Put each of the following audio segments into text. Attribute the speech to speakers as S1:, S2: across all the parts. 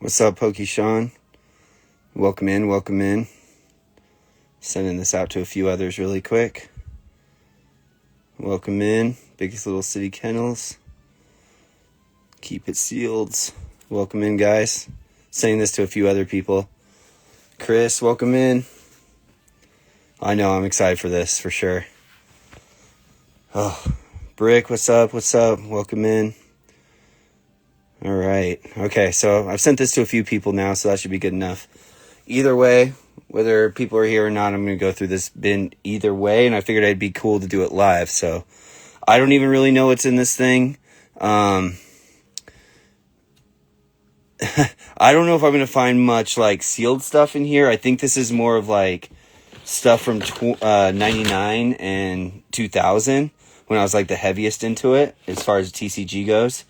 S1: What's up, Pokey Sean? Welcome in, welcome in. Sending this out to a few others really quick. Welcome in, Biggest Little City Kennels. Keep it sealed. Welcome in, guys. Sending this to a few other people. Chris, welcome in. I know, I'm excited for this, for sure. Oh, Brick, what's up, what's up? Welcome in. All right. Okay, so I've sent this to a few people now, so that should be good enough. Either way, whether people are here or not, I'm going to go through this bin either way, and I figured it'd be cool to do it live. So I don't even really know what's in this thing. I don't know if I'm going to find much like sealed stuff in here. I think this is more of like stuff from 99 and 2000 when I was like the heaviest into it as far as TCG goes.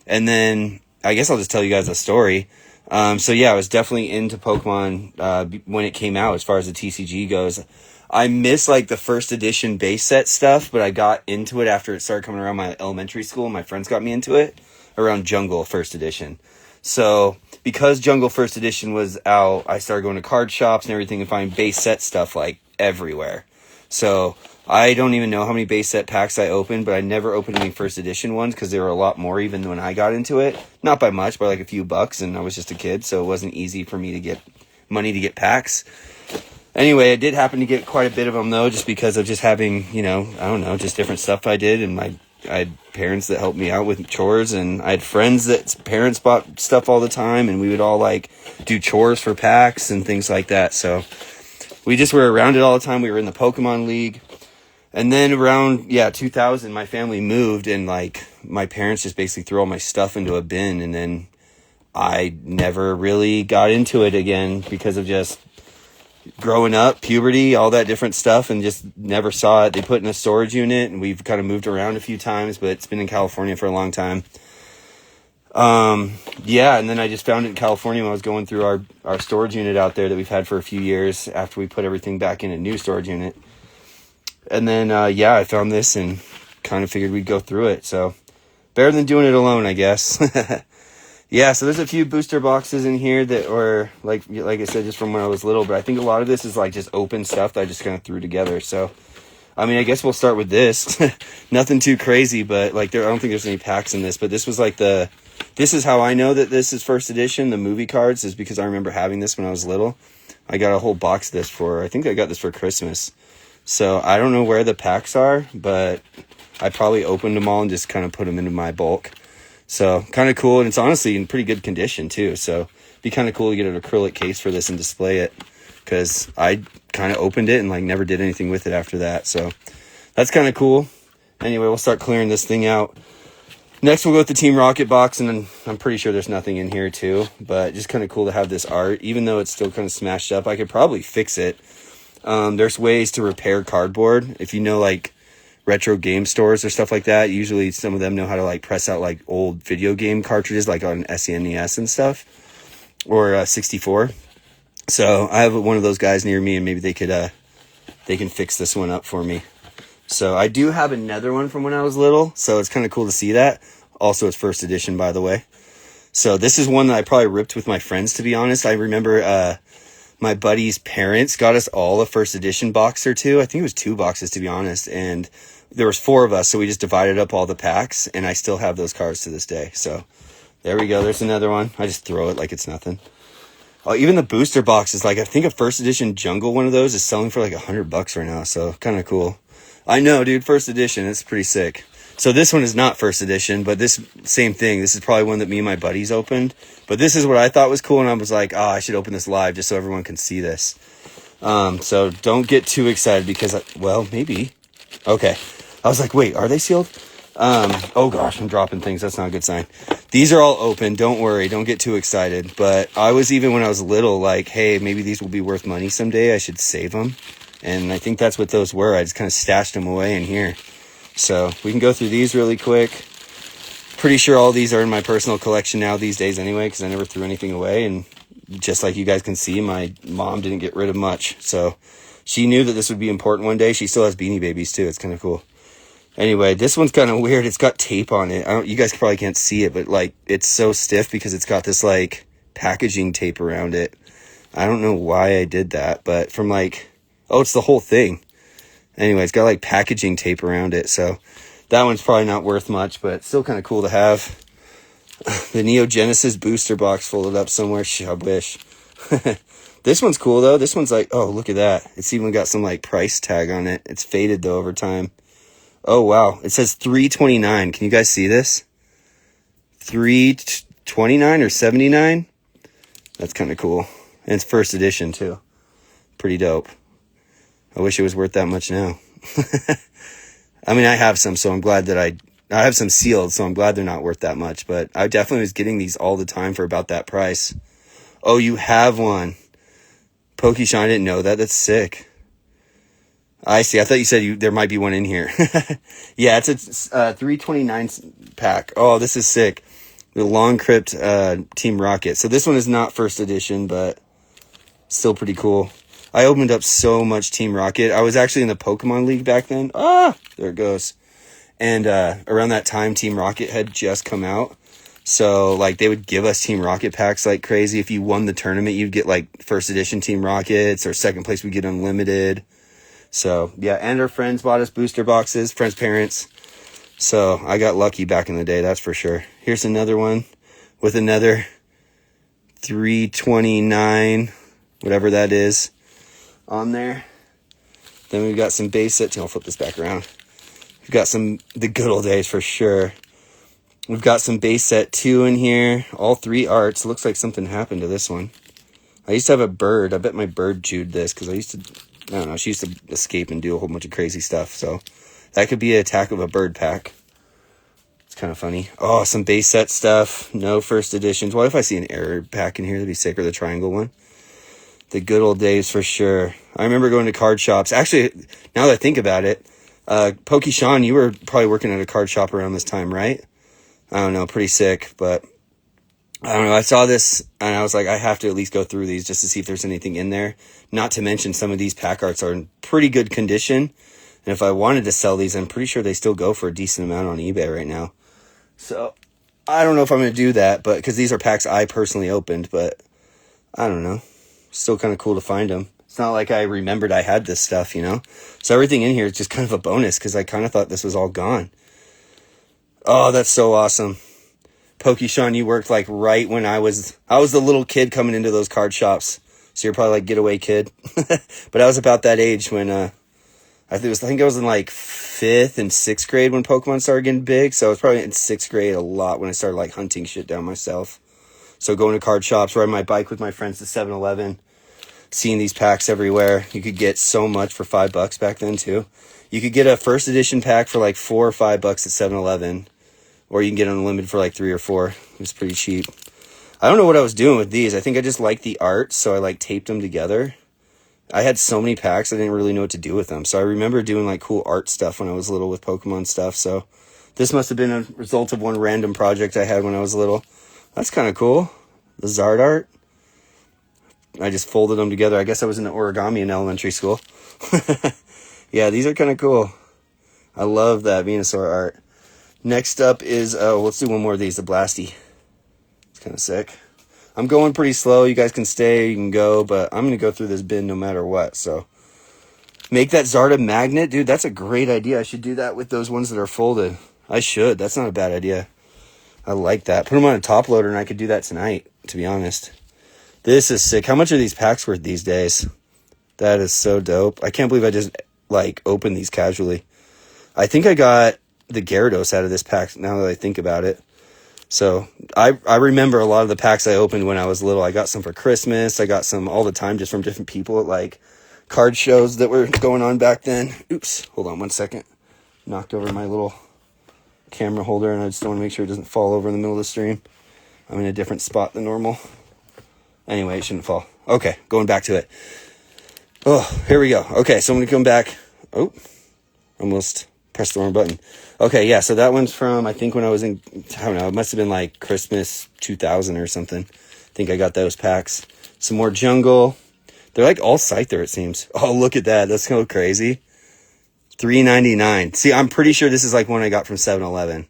S1: And then I guess I'll just tell you guys a story. So yeah, I was definitely into Pokemon when it came out as far as the TCG goes. I miss like the first edition base set stuff, but I got into it after it started coming around my elementary school. My friends got me into it around Jungle first edition. So because Jungle first edition was out, I started going to card shops and everything and finding base set stuff like everywhere. So I don't even know how many base set packs I opened, but I never opened any first edition ones because they were a lot more even when I got into it. Not by much, by like a few bucks, and I was just a kid, so it wasn't easy for me to get money to get packs. Anyway, I did happen to get quite a bit of them, though, just because of just having, I don't know, just different stuff I did, and I had parents that helped me out with chores, and I had friends that parents bought stuff all the time, and we would all, like, do chores for packs and things like that, so we just were around it all the time. We were in the Pokemon League. And then around, 2000, my family moved, and, like, my parents just basically threw all my stuff into a bin, and then I never really got into it again because of just growing up, puberty, all that different stuff, and just never saw it. They put it in a storage unit, and we've kind of moved around a few times, but it's been in California for a long time. And then I just found it in California when I was going through our storage unit out there that we've had for a few years after we put everything back in a new storage unit. And then, I found this and kind of figured we'd go through it. So, better than doing it alone, I guess. So there's a few booster boxes in here that were, like I said, just from when I was little. But I think a lot of this is, like, just open stuff that I just kind of threw together. So, I mean, I guess we'll start with this. Nothing too crazy, but, like, I don't think there's any packs in this. But this was, like, this is how I know that this is first edition, the movie cards, is because I remember having this when I was little. I got a whole box of this I think I got this for Christmas. So I don't know where the packs are, but I probably opened them all and just kind of put them into my bulk. So kind of cool, and it's honestly in pretty good condition too. So it'd be kind of cool to get an acrylic case for this and display it, because I kind of opened it and like never did anything with it after that. So that's kind of cool. Anyway, we'll start clearing this thing out. Next, we'll go with the Team Rocket box, and then I'm pretty sure there's nothing in here too, but just kind of cool to have this art, even though it's still kind of smashed up. I could probably fix it. There's ways to repair cardboard. If you know, like, retro game stores or stuff like that, usually some of them know how to, like, press out, like, old video game cartridges, like on SNES and stuff, or 64. So I have one of those guys near me, and maybe they can fix this one up for me. So I do have another one from when I was little, so it's kind of cool to see that. Also, it's first edition, by the way. So this is one that I probably ripped with my friends, to be honest. I remember, my buddy's parents got us all a first edition box or two. I think it was 2 boxes, to be honest. And there was 4 of us, so we just divided up all the packs, and I still have those cards to this day. So there we go. There's another one. I just throw it like it's nothing. Oh, even the booster box is like, I think a first edition Jungle one of those is selling for like $100 right now. So kind of cool. I know, dude. First edition. It's pretty sick. So this one is not first edition, but this same thing. This is probably one that me and my buddies opened. But this is what I thought was cool, and I was like, I should open this live just so everyone can see this. So don't get too excited because, maybe. Okay. I was like, wait, are they sealed? Oh gosh, I'm dropping things. That's not a good sign. These are all open. Don't worry. Don't get too excited. But I was even when I was little like, hey, maybe these will be worth money someday. I should save them. And I think that's what those were. I just kind of stashed them away in here. So we can go through these really quick. Pretty sure all these are in my personal collection now these days anyway, because I never threw anything away. And just like you guys can see, my mom didn't get rid of much. So she knew that this would be important one day. She still has Beanie Babies too. It's kind of cool. Anyway, this one's kind of weird. It's got tape on it. You guys probably can't see it, but like it's so stiff because it's got this like packaging tape around it. I don't know why I did that, but from like, oh, it's the whole thing. Anyway, it's got like packaging tape around it, so that one's probably not worth much, but still kind of cool to have. The Neo Genesis booster box folded up somewhere. I wish. This one's cool though. This one's like, oh, look at that. It's even got some like price tag on it. It's faded though over time. Oh wow, it says $3.29. Can you guys see this? $3.29 or $79? That's kind of cool. And it's first edition too. Pretty dope. I wish it was worth that much now. I mean, I have some, so I'm glad that I have some sealed, so I'm glad they're not worth that much. But I definitely was getting these all the time for about that price. Oh, you have one. Pokeshawn, I didn't know that. That's sick. I see. I thought you said there might be one in here. Yeah, it's a $3.29 pack. Oh, this is sick. The Long Crypt Team Rocket. So this one is not first edition, but still pretty cool. I opened up so much Team Rocket. I was actually in the Pokemon League back then. Ah, there it goes. And around that time, Team Rocket had just come out. So, like, they would give us Team Rocket packs like crazy. If you won the tournament, you'd get, like, first edition Team Rockets, or second place, we'd get unlimited. So, yeah, and our friends bought us booster boxes, friends' parents. So, I got lucky back in the day, that's for sure. Here's another one with another $3.29, whatever that is, on there. Then we've got some base sets. I'll flip this back around. We've got the good old days for sure. We've got some base set 2 in here. All 3 arts. Looks like something happened to this one. I used to have a bird. I bet my bird chewed this because I don't know, she used to escape and do a whole bunch of crazy stuff. So that could be an Attack of a Bird pack. It's kind of funny. Oh, some base set stuff. No first editions. What if I see an error pack in here? That'd be sick, or the triangle one. The good old days for sure. I remember going to card shops. Actually, now that I think about it, Pokeshawn, you were probably working at a card shop around this time, right? I don't know, pretty sick, but I don't know. I saw this and I was like, I have to at least go through these just to see if there's anything in there. Not to mention some of these pack arts are in pretty good condition. And if I wanted to sell these, I'm pretty sure they still go for a decent amount on eBay right now. So I don't know if I'm going to do that, but because these are packs I personally opened, but I don't know. Still kind of cool to find them. It's not like I remembered I had this stuff, you know? So everything in here is just kind of a bonus because I kind of thought this was all gone. Oh, that's so awesome. Pokeshawn, you worked like right when I was the little kid coming into those card shops. So you're probably like getaway kid. But I was about that age when I think I was in like 5th and 6th grade when Pokemon started getting big. So I was probably in 6th grade a lot when I started like hunting shit down myself. So going to card shops, riding my bike with my friends to 7-Eleven, seeing these packs everywhere. You could get so much for $5 back then too. You could get a first edition pack for like $4 or $5 at 7-Eleven. Or you can get unlimited for like 3 or 4. It was pretty cheap. I don't know what I was doing with these. I think I just liked the art, so I like taped them together. I had so many packs, I didn't really know what to do with them. So I remember doing like cool art stuff when I was little with Pokemon stuff. So this must have been a result of one random project I had when I was little. That's kind of cool. The Zard art. I just folded them together. I guess I was into origami in elementary school. Yeah, these are kind of cool. I love that Venusaur art. Next up is, let's do one more of these, the Blasty. It's kind of sick. I'm going pretty slow. You guys can stay, you can go, but I'm going to go through this bin no matter what. So make that Zarda magnet. Dude, that's a great idea. I should do that with those ones that are folded. I should. That's not a bad idea. I like that. Put them on a top loader and I could do that tonight, to be honest. This is sick. How much are these packs worth these days? That is so dope. I can't believe I just, like, opened these casually. I think I got the Gyarados out of this pack now that I think about it. So I remember a lot of the packs I opened when I was little. I got some for Christmas. I got some all the time just from different people at like card shows that were going on back then. Oops, hold on one second. Knocked over my little camera holder and I just want to make sure it doesn't fall over in the middle of the stream. I'm in a different spot than normal. Anyway, it shouldn't fall. Okay, going back to it. Oh, here we go. Okay, so I'm going to come back. Oh, almost pressed the wrong button. Okay, yeah, so that one's from, I think when I was in, I don't know, it must have been like Christmas 2000 or something. I think I got those packs. Some more Jungle. They're like all Scyther, it seems. Oh, look at that. That's so crazy. $3.99. See, I'm pretty sure this is like one I got from 7-Eleven.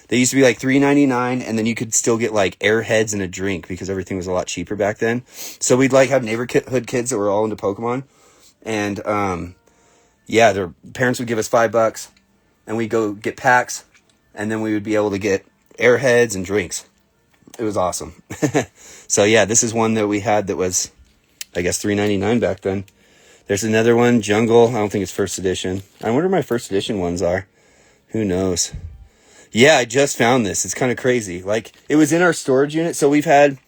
S1: They used to be like $3.99, and then you could still get like Airheads and a drink because everything was a lot cheaper back then. So we'd like have neighborhood kids that were all into Pokemon, and yeah, their parents would give us $5, and we'd go get packs, and then we would be able to get Airheads and drinks. It was awesome. So yeah, this is one that we had that was, I guess, $3.99 back then. There's another one, Jungle. I don't think it's first edition. I wonder what my first edition ones are. Who knows? Yeah, I just found this. It's kind of crazy. Like, it was in our storage unit. So we've had,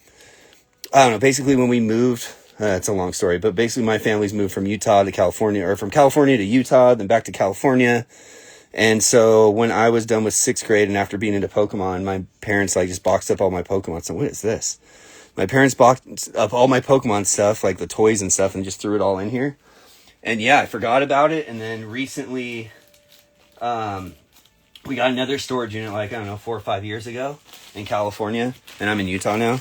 S1: I don't know, basically when we moved, it's a long story, but basically my family's moved from Utah to California, or from California to Utah, then back to California. And so when I was done with 6th grade and after being into Pokemon, my parents like just boxed up all my Pokemon. So what is this? My parents boxed up all my Pokemon stuff, like the toys and stuff, and just threw it all in here. And yeah, I forgot about it. And then recently, we got another storage unit, like, I don't know, 4 or 5 years ago in California. And I'm in Utah now.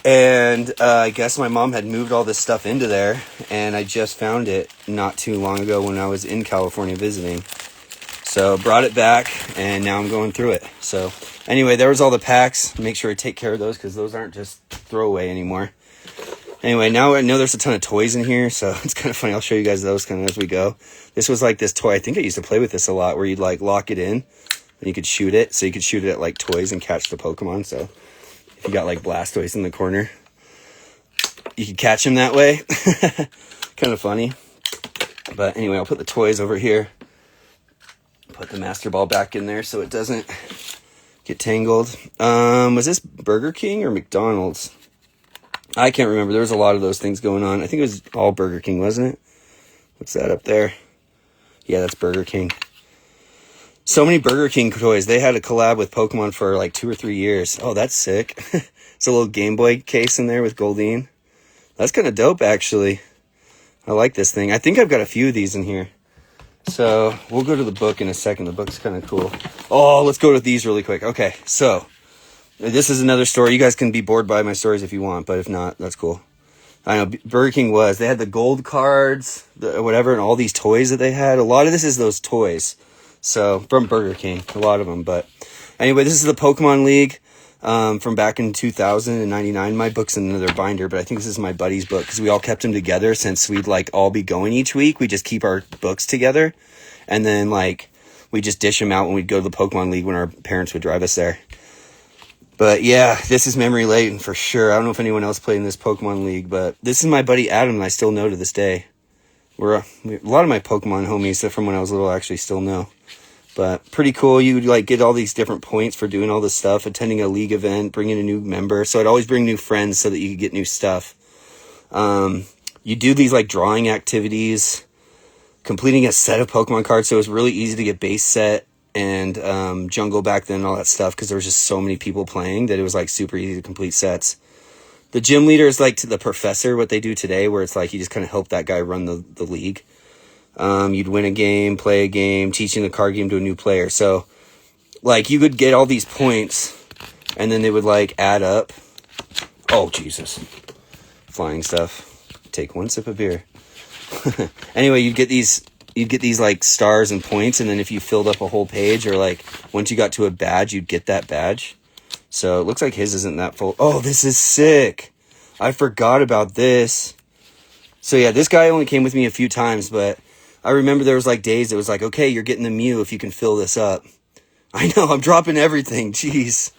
S1: And I guess my mom had moved all this stuff into there. And I just found it not too long ago when I was in California visiting. So brought it back, and now I'm going through it. So anyway, there was all the packs. Make sure I take care of those because those aren't just throwaway anymore. Anyway, now I know there's a ton of toys in here, so it's kind of funny. I'll show you guys those kind of as we go. This was like this toy. I think I used to play with this a lot, where you'd like lock it in, and you could shoot it. So you could shoot it at like toys and catch the Pokemon. So if you got like Blastoise in the corner, you could catch him that way. Kind of funny. But anyway, I'll put the toys over here. Put the Master Ball back in there so it doesn't get tangled. Was this Burger King or McDonald's? I can't remember. There was a lot of those things going on. I think it was all Burger King, wasn't it? What's that up there? Yeah, that's Burger King. So many Burger King toys. They had a collab with Pokemon for like 2 or 3 years. Oh, that's sick. It's a little Game Boy case in there with Goldeen. That's kind of dope, actually. I like this thing. I think I've got a few of these in here. So we'll go to the book in a second. The book's kind of cool. Oh, let's go to these really quick. Okay, so this is another story. You guys can be bored by my stories if you want, but if not, that's cool. I know Burger King they had the gold cards, whatever, and all these toys that they had. A lot of this is those toys. So from Burger King, a lot of them. But anyway, this is the Pokemon League from back in 2099. My book's in another binder, but I think this is my buddy's book because we all kept them together since we'd like all be going each week. We just keep our books together, and then like we just dish them out when we'd go to the Pokemon League when our parents would drive us there. But yeah, this is memory lane for sure. I don't know if anyone else played in this Pokemon League, but this is my buddy Adam, and I still know to this day. A lot of my Pokemon homies from when I was little I actually still know. But pretty cool. You would like get all these different points for doing all this stuff, attending a league event, bringing a new member. So I'd always bring new friends so that you could get new stuff. You do these like drawing activities, completing a set of Pokemon cards. So it was really easy to get base set and jungle back then and all that stuff because there was just so many people playing that it was like super easy to complete sets. The gym leader is like to the professor what they do today, where it's like you just kind of help that guy run the league. You'd win a game, play a game, teaching the card game to a new player. So like you could get all these points and then they would like add up. Oh, Jesus. Flying stuff. Take one sip of beer. Anyway, you'd get these like stars and points, and then if you filled up a whole page, or like once you got to a badge, you'd get that badge. So it looks like his isn't that full. Oh, this is sick. I forgot about this. So yeah, this guy only came with me a few times, but I remember there was like days it was like, okay, you're getting the Mew if you can fill this up. I know, I'm dropping everything. Jeez.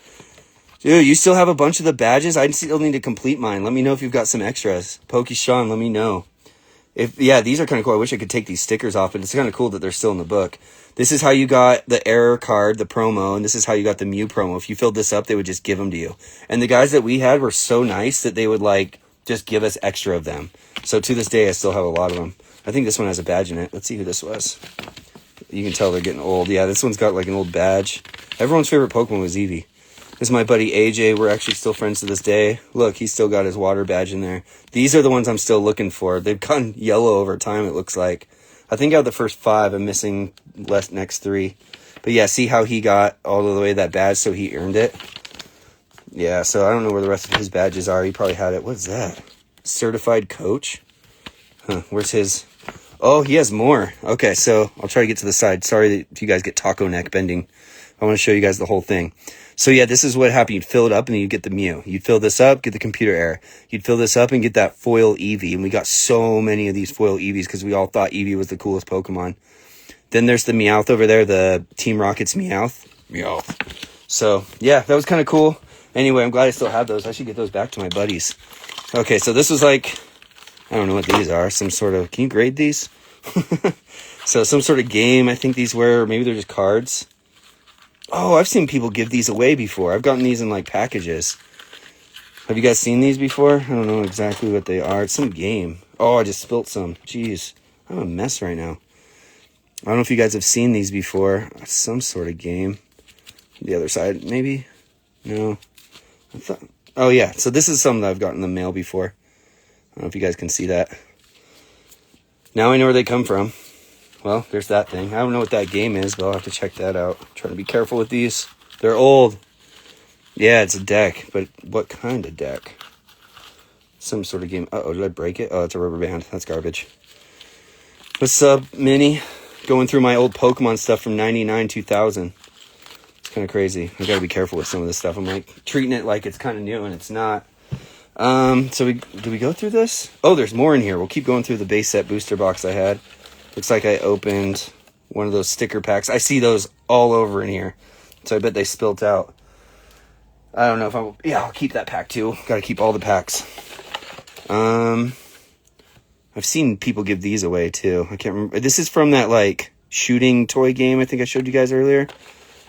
S1: Dude, you still have a bunch of the badges? I still need to complete mine. Let me know if you've got some extras. Pokey Sean, let me know. Yeah, these are kind of cool. I wish I could take these stickers off, but it's kind of cool that they're still in the book. This is how you got the error card, the promo, and this is how you got the Mew promo. If you filled this up, they would just give them to you. And the guys that we had were so nice that they would like just give us extra of them. So to this day, I still have a lot of them. I think this one has a badge in it. Let's see who this was. You can tell they're getting old. Yeah, this one's got like an old badge. Everyone's favorite Pokemon was Eevee. This is my buddy AJ. We're actually still friends to this day. Look, he's still got his water badge in there. These are the ones I'm still looking for. They've gone yellow over time, it looks like. I think out of the first 5, I'm missing next 3. But yeah, see how he got all the way that badge, so he earned it? Yeah, so I don't know where the rest of his badges are. He probably had it. What is that? Certified coach? Huh, where's his? Oh, he has more. Okay, so I'll try to get to the side. Sorry if you guys get taco neck bending. I want to show you guys the whole thing. So yeah, this is what happened. You'd fill it up and then you'd get the Mew. You'd fill this up, get the computer error. You'd fill this up and get that foil Eevee. And we got so many of these foil Eevees because we all thought Eevee was the coolest Pokemon. Then there's the Meowth over there, the Team Rocket's Meowth. Meowth. So yeah, that was kind of cool. Anyway, I'm glad I still have those. I should get those back to my buddies. Okay, so this was like, I don't know what these are. Some sort of, can you grade these? So some sort of game, I think these were, or maybe they're just cards. Oh, I've seen people give these away before. I've gotten these in like packages. Have you guys seen these before? I don't know exactly what they are. It's some game. Oh, I just spilt some. Jeez, I'm a mess right now. I don't know if you guys have seen these before. Some sort of game. The other side, maybe? No. I thought. Oh, yeah. So this is something that I've gotten in the mail before. I don't know if you guys can see that. Now I know where they come from. Well, there's that thing. I don't know what that game is, but I'll have to check that out. I'm trying to be careful with these. They're old. Yeah, it's a deck, but what kind of deck? Some sort of game. Uh-oh, did I break it? Oh, it's a rubber band. That's garbage. What's up, Minnie? Going through my old Pokemon stuff from 99, 2000. It's kind of crazy. I gotta be careful with some of this stuff. I'm like treating it like it's kind of new, and it's not. So did we go through this? Oh, there's more in here. We'll keep going through the base set booster box I had. Looks like I opened one of those sticker packs. I see those all over in here. So I bet they spilt out. I don't know if I'm... Yeah, I'll keep that pack too. Gotta keep all the packs. I've seen people give these away too. I can't remember. This is from that like shooting toy game I think I showed you guys earlier.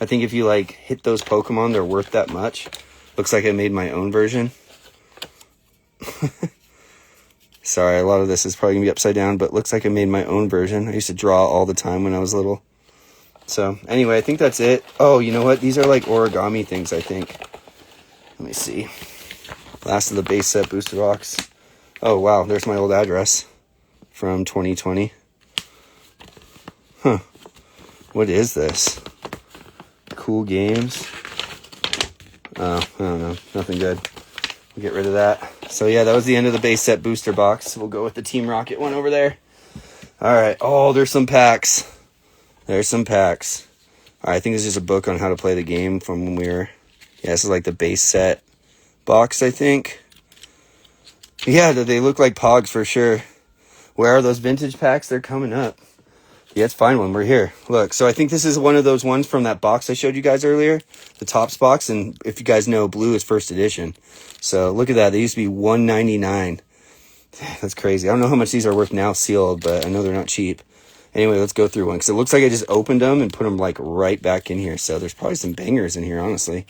S1: I think if you like hit those Pokemon, they're worth that much. Looks like I made my own version. Sorry, a lot of this is probably going to be upside down, but looks like I made my own version. I used to draw all the time when I was little. So, anyway, I think that's it. Oh, you know what? These are like origami things, I think. Let me see. Last of the base set booster box. Oh, wow. There's my old address from 2020. Huh. What is this? Cool games. Oh, I don't know. Nothing good. We'll get rid of that. So yeah, that was the end of the base set booster box. We'll go with the Team Rocket one over there. All right. Oh, there's some packs. There's some packs. All right, I think this is a book on how to play the game from when we were... Yeah, this is like the base set box, I think. Yeah, they look like Pogs for sure. Where are those vintage packs? They're coming up. Yeah, let's find one. We're here. Look, so I think this is one of those ones from that box I showed you guys earlier. The Topps box, and if you guys know, blue is first edition. So look at that. They used to be $1.99. That's crazy. I don't know how much these are worth now sealed, but I know they're not cheap. Anyway, let's go through one, because it looks like I just opened them and put them like right back in here. So there's probably some bangers in here, honestly.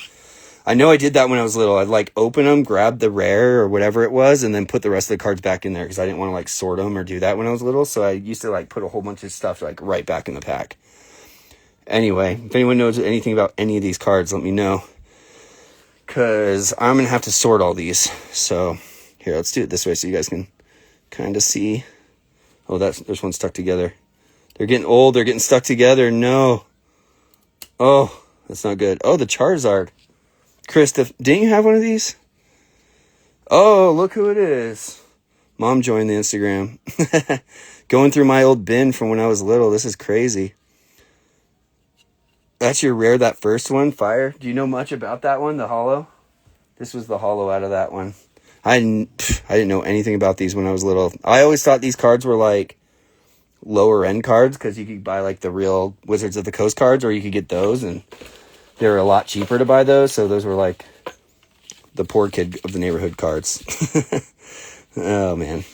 S1: I know I did that when I was little. I'd like open them, grab the rare or whatever it was, and then put the rest of the cards back in there because I didn't want to like sort them or do that when I was little. So I used to like put a whole bunch of stuff like right back in the pack. Anyway, if anyone knows anything about any of these cards, let me know, because I'm going to have to sort all these. So here, let's do it this way so you guys can kind of see. Oh, there's one stuck together. They're getting old. They're getting stuck together. No. Oh, that's not good. Oh, the Charizard. Chris, didn't you have one of these? Oh, look who it is. Mom joined the Instagram. Going through my old bin from when I was little. This is crazy. That's your rare, that first one, Fire. Do you know much about that one, the holo? This was the holo out of that one. I didn't know anything about these when I was little. I always thought these cards were like lower end cards because you could buy like the real Wizards of the Coast cards, or you could get those, and they were a lot cheaper to buy those. So those were like the poor kid of the neighborhood cards. Oh, man.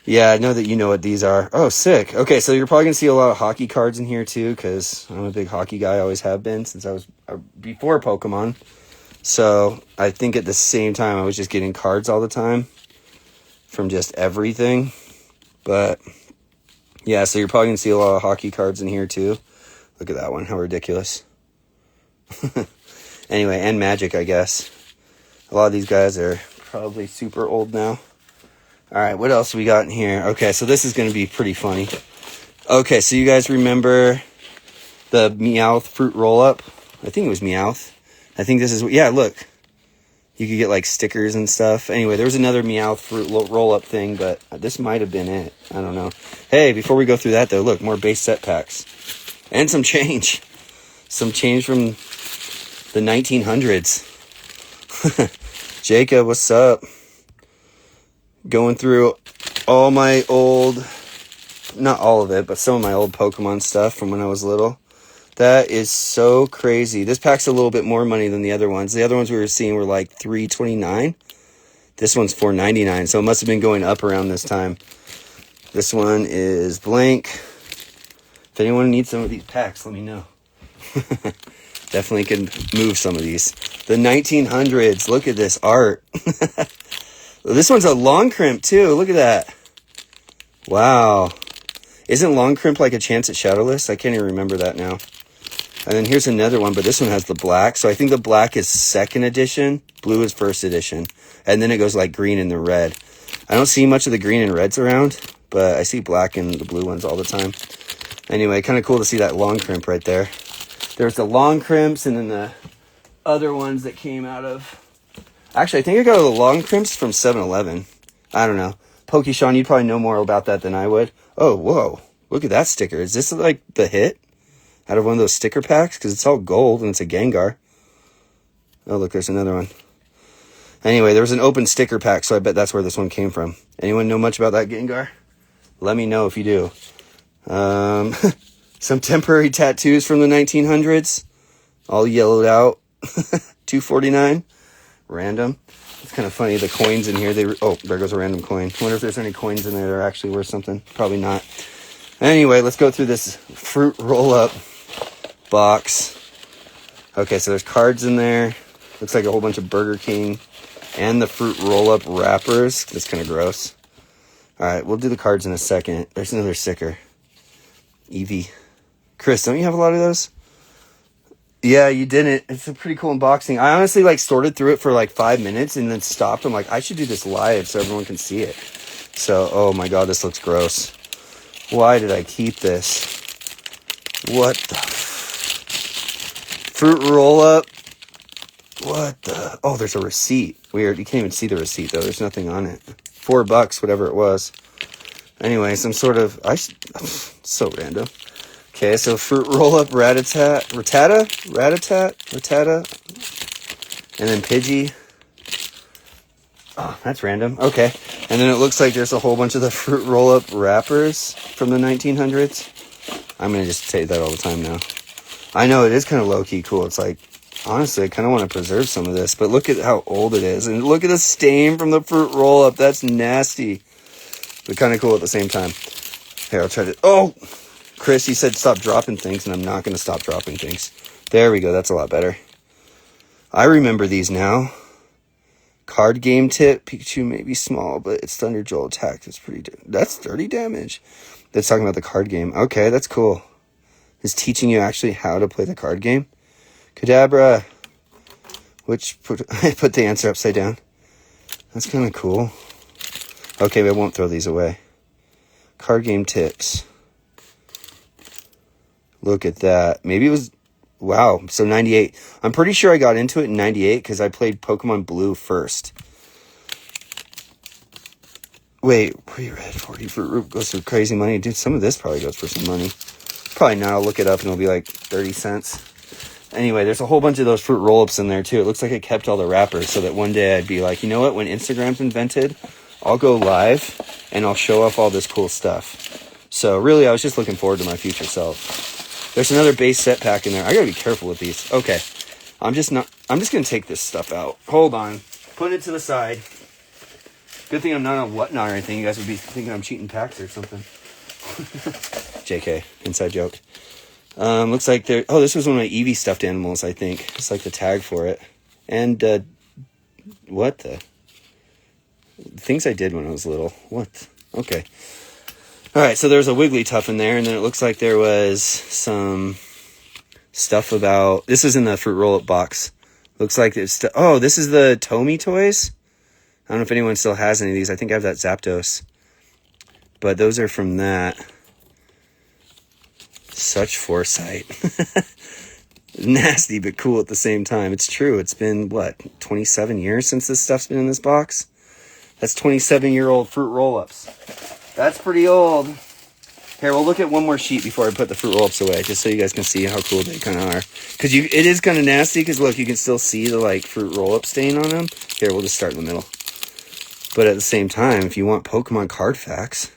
S1: Yeah, I know that you know what these are. Oh, sick. Okay, so you're probably going to see a lot of hockey cards in here, too, because I'm a big hockey guy. I always have been since I was before Pokemon. So I think at the same time, I was just getting cards all the time from just everything. But, yeah, so you're probably going to see a lot of hockey cards in here, too. Look at that one. How ridiculous. Anyway, and Magic, I guess. A lot of these guys are probably super old now. All right, what else we got in here? Okay, so this is going to be pretty funny. Okay, so you guys remember the Meowth fruit roll-up? I think it was Meowth. I think this is... Yeah, look. You could get like stickers and stuff. Anyway, there was another Meow fruit roll-up thing, but this might have been it. I don't know. Hey, before we go through that though, look, more base set packs. And some change. Some change from the 1900s. Jacob, what's up? Going through all my old, not all of it, but some of my old Pokemon stuff from when I was little. That is so crazy. This pack's a little bit more money than the other ones. The other ones we were seeing were like $3.29. This one's $4.99, so it must have been going up around this time. This one is blank. If anyone needs some of these packs, let me know. Definitely can move some of these. The 1900s. Look at this art. This one's a long crimp too. Look at that. Wow. Isn't long crimp like a chance at Shadowless? I can't even remember that now. And then here's another one, but this one has the black. So I think the black is second edition. Blue is first edition. And then it goes like green and the red. I don't see much of the green and reds around, but I see black and the blue ones all the time. Anyway, kind of cool to see that long crimp right there. There's the long crimps and then the other ones that came out of... Actually, I think I got the long crimps from 7-Eleven. I don't know. Pokeshawn, you'd probably know more about that than I would. Oh, whoa. Look at that sticker. Is this like the hit? Out of one of those sticker packs? Because it's all gold and it's a Gengar. Oh, look, there's another one. Anyway, there was an open sticker pack, so I bet that's where this one came from. Anyone know much about that Gengar? Let me know if you do. Some temporary tattoos from the 1900s. All yellowed out. $2.49. Random. It's kind of funny. The coins in here. Oh, there goes a random coin. I wonder if there's any coins in there that are actually worth something. Probably not. Anyway, let's go through this fruit roll-up box. Okay, so there's cards in there. Looks like a whole bunch of Burger King and the fruit roll-up wrappers. That's kind of gross. All right, we'll do the cards in a second. There's another sticker. Eevee. Chris, don't you have a lot of those? Yeah, you didn't. It's a pretty cool unboxing. I honestly like sorted through it for like 5 minutes and then stopped. I'm like, I should do this live so everyone can see it. So, oh my God, this looks gross. Why did I keep this? What the? Fruit roll up. What the? Oh, there's a receipt. Weird. You can't even see the receipt though. There's nothing on it. $4, whatever it was. Anyway, some sort of, so random. Okay, so fruit roll-up Rattata, and then Pidgey. Oh, that's random. Okay, and then it looks like there's a whole bunch of the fruit roll-up wrappers from the 1900s. I'm going to just say that all the time now. I know, it is kind of low-key cool. It's like, honestly, I kind of want to preserve some of this, but look at how old it is. And look at the stain from the fruit roll-up. That's nasty, but kind of cool at the same time. Here, I'll try to... Oh! Chris, you said stop dropping things, and I'm not going to stop dropping things. There we go. That's a lot better. I remember these now. Card game tip. Pikachu may be small, but its Thunder Jolt attack. That's 30 damage. That's talking about the card game. Okay, that's cool. It's teaching you actually how to play the card game. Kadabra. I put the answer upside down. That's kind of cool. Okay, but I won't throw these away. Card game tips. Look at that. Maybe it was... Wow. So 98. I'm pretty sure I got into it in 98 because I played Pokemon Blue first. Wait. Pre-red 40 fruit root goes for crazy money. Dude, some of this probably goes for some money. Probably not. I'll look it up and it'll be like 30 cents. Anyway, there's a whole bunch of those fruit roll-ups in there too. It looks like I kept all the wrappers so that one day I'd be like, you know what? When Instagram's invented, I'll go live and I'll show off all this cool stuff. So really, I was just looking forward to my future self. There's another base set pack in there. I gotta be careful with these. Okay. I'm just gonna take this stuff out. Hold on. Put it to the side. Good thing I'm not on Whatnot or anything. You guys would be thinking I'm cheating packs or something. JK. Inside joke. Looks like there... Oh, this was one of my Eevee stuffed animals, I think. It's like the tag for it. And, what the... Things I did when I was little. What? Okay. Alright, so there's a Wigglytuff in there, and then it looks like there was some stuff about... This is in the fruit roll-up box. Looks like it's... Oh, this is the Tomy toys? I don't know if anyone still has any of these. I think I have that Zapdos. But those are from that. Such foresight. Nasty, but cool at the same time. It's true. It's been, what, 27 years since this stuff's been in this box? That's 27-year-old fruit roll-ups. That's pretty old. Here, we'll look at one more sheet before I put the fruit roll-ups away, just so you guys can see how cool they kind of are. Because it is kind of nasty, because look, you can still see the, like, fruit roll-up stain on them. Here, we'll just start in the middle. But at the same time, if you want Pokemon card facts,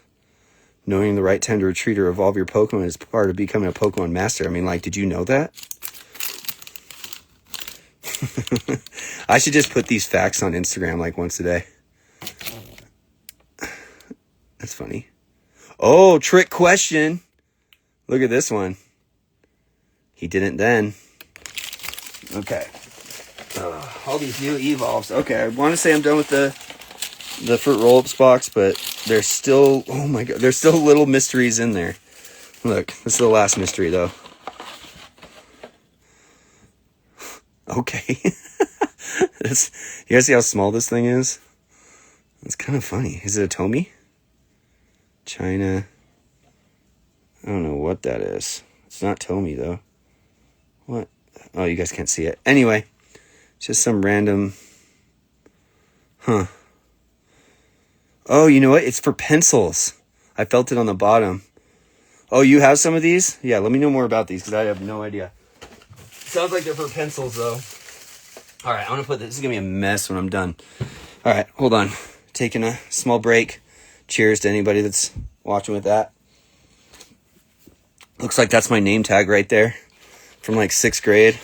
S1: knowing the right time to retreat or evolve your Pokemon is part of becoming a Pokemon master. I mean, like, did you know that? I should just put these facts on Instagram like once a day. That's funny. Oh, trick question. Look at this one. He didn't then. Okay. All these new evolves. Okay, I want to say I'm done with the fruit roll-ups box, but there's still, oh my god, there's still little mysteries in there. Look, this is the last mystery though. Okay. You guys see how small this thing is? It's kind of funny. Is it a Tomy? China. I don't know what that is. It's not Tomy though. What? Oh, you guys can't see it. Anyway, just some random. Huh. Oh, you know what? It's for pencils. I felt it on the bottom. Oh, you have some of these? Yeah, let me know more about these because I have no idea. Sounds like they're for pencils though. All right, I'm going to put this. This is going to be a mess when I'm done. All right, hold on. Taking a small break. Cheers to anybody that's watching with that. Looks like that's my name tag right there from like 6th grade.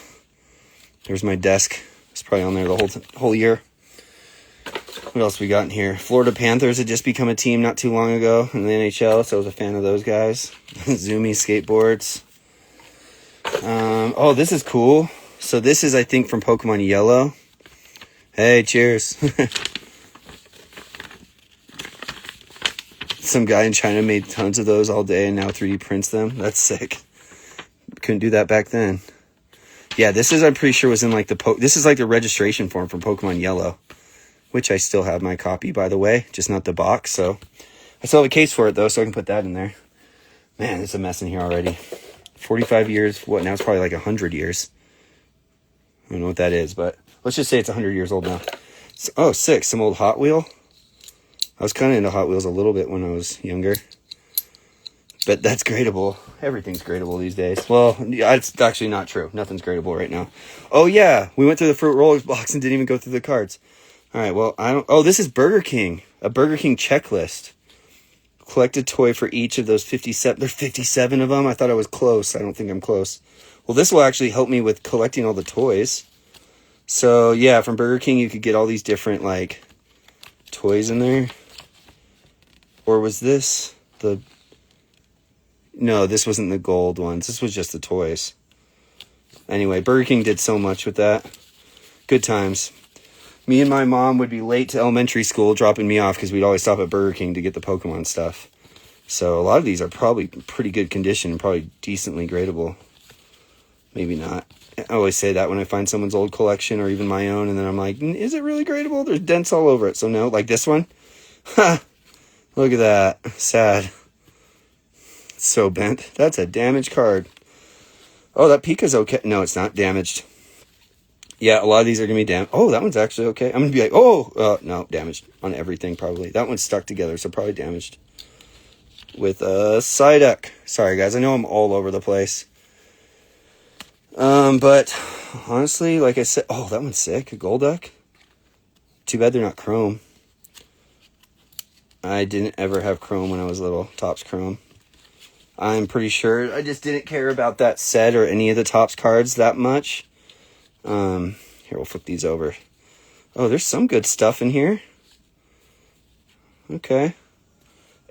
S1: There's my desk. It's probably on there the whole year. What else we got in here? Florida Panthers had just become a team not too long ago in the NHL, so I was a fan of those guys. Zoomy skateboards. Oh, this is cool. So this is, I think, from Pokemon Yellow. Hey, cheers. Some guy in China made tons of those all day and now 3D prints them. That's sick. Couldn't do that back then. Yeah, this is, I'm pretty sure, was in like this is like the registration form from Pokemon Yellow, which I still have my copy, by the way, just not the box. So I still have a case for it, though, so I can put that in there. Man, it's a mess in here already. 45 years. What, now it's probably like 100 years. I don't know what that is, but let's just say it's 100 years old now. So, oh, sick. Some old Hot Wheel. I was kind of into Hot Wheels a little bit when I was younger. But that's gradable. Everything's gradable these days. Well, yeah, it's actually not true. Nothing's gradable right now. Oh, yeah. We went through the Fruit Rollers box and didn't even go through the cards. All right, well, oh, this is Burger King. A Burger King checklist. Collect a toy for each of those 57. There's 57 of them. I thought I was close. I don't think I'm close. Well, this will actually help me with collecting all the toys. So, yeah, from Burger King, you could get all these different, like, toys in there. Or was this the... No, this wasn't the gold ones. This was just the toys. Anyway, Burger King did so much with that. Good times. Me and my mom would be late to elementary school dropping me off because we'd always stop at Burger King to get the Pokemon stuff. So a lot of these are probably pretty good condition and probably decently gradable. Maybe not. I always say that when I find someone's old collection or even my own, and then I'm like, is it really gradable? There's dents all over it. So no, like this one. Ha! Look at that. Sad. It's so bent. That's a damaged card. Oh, that Pika's okay. No, it's not damaged. Yeah, a lot of these are going to be damaged. Oh, that one's actually okay. I'm going to be like, no, damaged on everything probably. That one's stuck together, so probably damaged. With Psyduck. Sorry, guys. I know I'm all over the place. But honestly, like I said, oh, that one's sick. A Golduck. Too bad they're not chrome. I didn't ever have chrome when I was little. Topps chrome. I'm pretty sure I just didn't care about that set or any of the Topps cards that much. Here, we'll flip these over. Oh, there's some good stuff in here. Okay.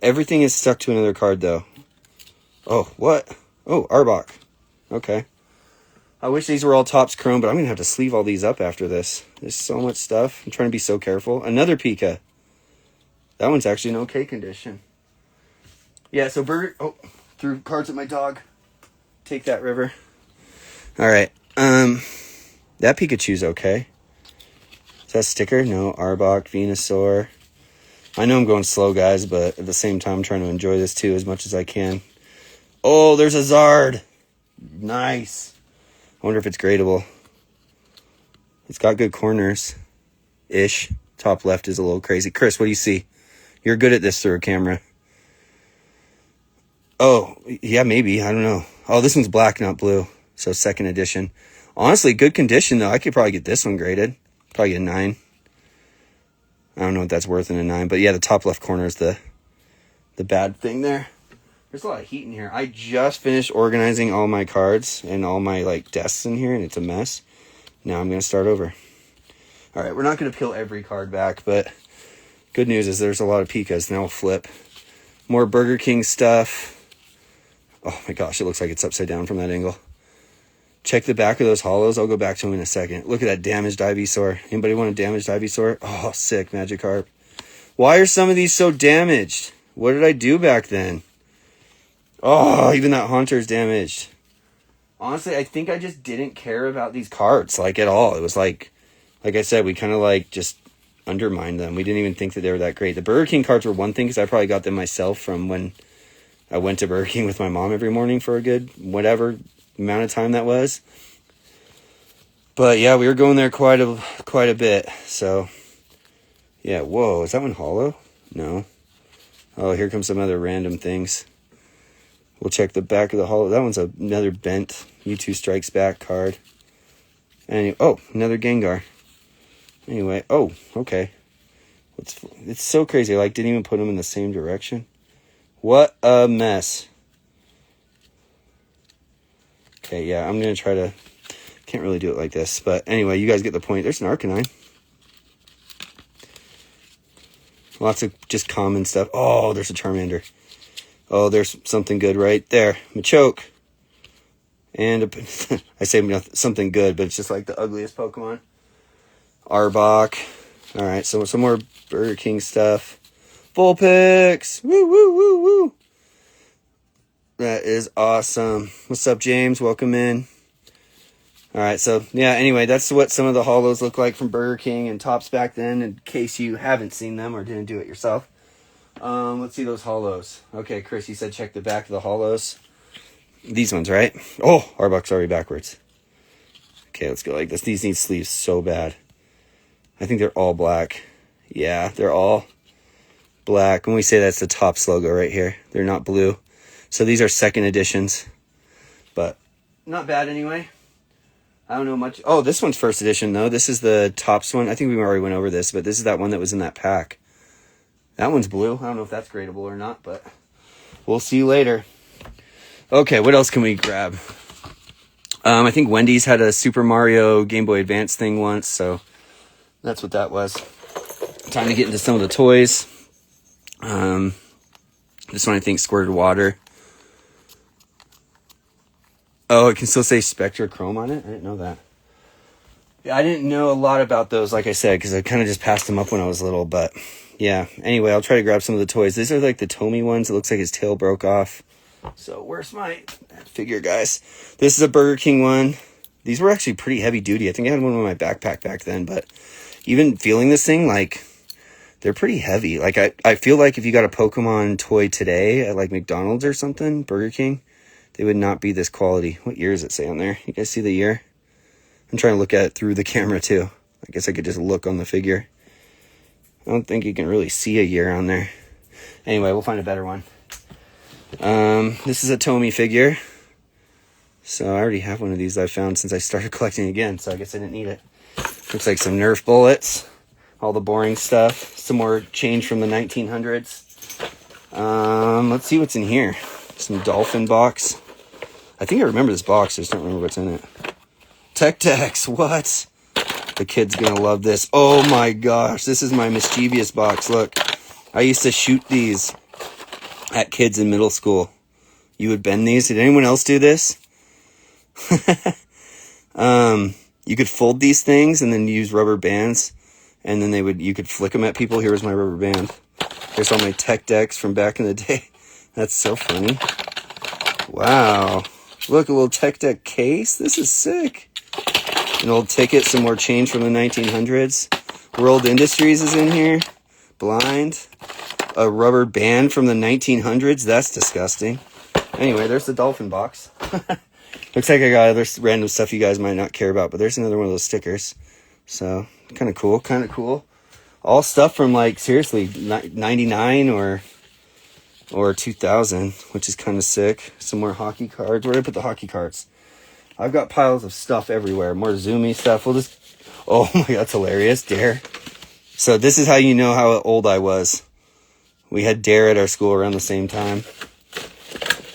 S1: Everything is stuck to another card, though. Oh, what? Oh, Arbok. Okay. I wish these were all Topps Chrome, but I'm going to have to sleeve all these up after this. There's so much stuff. I'm trying to be so careful. Another Pika. That one's actually in okay condition. Yeah, so Burger... Oh, threw cards at my dog. Take that, River. All right. That Pikachu's okay. Is that a sticker? No. Arbok, Venusaur. I know I'm going slow, guys, but at the same time, I'm trying to enjoy this, too, as much as I can. Oh, there's a Zard. Nice. I wonder if it's gradable. It's got good corners-ish. Top left is a little crazy. Chris, what do you see? You're good at this through a camera. Oh, yeah, maybe. I don't know. Oh, this one's black, not blue. So second edition. Honestly, good condition, though. I could probably get this one graded. Probably get a 9. I don't know what that's worth in a 9. But yeah, the top left corner is the bad thing there. There's a lot of heat in here. I just finished organizing all my cards and all my like desks in here, and it's a mess. Now I'm going to start over. All right, we're not going to peel every card back, but good news is there's a lot of Pikas. Now we'll flip. More Burger King stuff. Oh my gosh, it looks like it's upside down from that angle. Check the back of those hollows. I'll go back to them in a second. Look at that damaged Ivysaur. Anybody want a damaged Ivysaur? Oh, sick, Magikarp. Why are some of these so damaged? What did I do back then? Oh, even that Haunter's damaged. Honestly, I think I just didn't care about these cards, like, at all. It was like I said, we kind of, like, just undermined them. We didn't even think that they were that great. The Burger King cards were one thing, because I probably got them myself from when I went to Burger King with my mom every morning for a good whatever amount of time that was. But, yeah, we were going there quite a bit. So, yeah, whoa, is that one hollow? No. Oh, here comes some other random things. We'll check the back of the hollow. That one's another bent Mewtwo Strikes Back card. And oh, another Gengar. Anyway, oh, okay. It's so crazy. I like didn't even put them in the same direction. What a mess. Okay, yeah, I'm gonna try to. Can't really do it like this, but anyway, you guys get the point. There's an Arcanine. Lots of just common stuff. Oh, there's a Charmander. Oh, there's something good right there. Machoke. And I say something good, but it's just like the ugliest Pokemon. Arbok. All right, so some more Burger King stuff. Vulpix. Woo, woo, woo, woo. That is awesome. What's up, James? Welcome in. All right, so yeah, anyway, that's what some of the hollows look like from Burger King and Tops back then, in case you haven't seen them or didn't do it yourself. Let's see those hollows. Okay, Chris, you said check the back of the hollows. These ones, right? Oh, Arbok's already backwards. Okay, let's go like this. These need sleeves so bad. I think they're all black. Yeah, they're all black. When we say that's the Tops logo right here, they're not blue. So these are second editions, but not bad anyway. I don't know much. Oh, this one's first edition, though. This is the Tops one. I think we already went over this, but this is that one that was in that pack. That one's blue. I don't know if that's gradable or not, but we'll see later. Okay, what else can we grab? I think Wendy's had a Super Mario Game Boy Advance thing once, so that's what that was. Time to get into some of the toys. This one I think squirted water. Oh, it can still say Spectra Chrome on it? I didn't know that. Yeah, I didn't know a lot about those, like I said, because I kind of just passed them up when I was little, but yeah. Anyway, I'll try to grab some of the toys. These are like the Tomy ones. It looks like his tail broke off. So where's my figure, guys? This is a Burger King one. These were actually pretty heavy duty. I think I had one in my backpack back then, but even feeling this thing, like, they're pretty heavy. Like, I feel like if you got a Pokemon toy today at, like, McDonald's or something, Burger King, they would not be this quality. What year does it say on there? You guys see the year? I'm trying to look at it through the camera, too. I guess I could just look on the figure. I don't think you can really see a year on there. Anyway, we'll find a better one. This is a Tomy figure. So I already have one of these I found since I started collecting again, so I guess I didn't need it. Looks like some Nerf bullets. All the boring stuff. Some more change from the 1900s. Let's see what's in here. Some Dolphin box. I think I remember this box, I just don't remember what's in it. Tech Decks, what? The kid's gonna love this. Oh my gosh, this is my mischievous box. Look, I used to shoot these at kids in middle school. You would bend these. Did anyone else do this? You could fold these things and then use rubber bands, and then you could flick them at people. Here's my rubber band. Here's all my Tech Decks from back in the day. That's so funny. Wow. Look, a little Tech Deck case. This is sick. An old ticket, some more change from the 1900s. World Industries is in here. Blind. A rubber band from the 1900s. That's disgusting. Anyway, there's the Dolphin box. Looks like I got other random stuff you guys might not care about, but there's another one of those stickers. So, kind of cool, kind of cool. All stuff from, like, seriously, 99 or 2000, which is kind of sick. Some more hockey cards. Where did I put the hockey cards? I've got piles of stuff everywhere. More Zoomy stuff. We'll just... Oh my God, that's hilarious. Dare. So this is how you know how old I was. We had Dare at our school around the same time.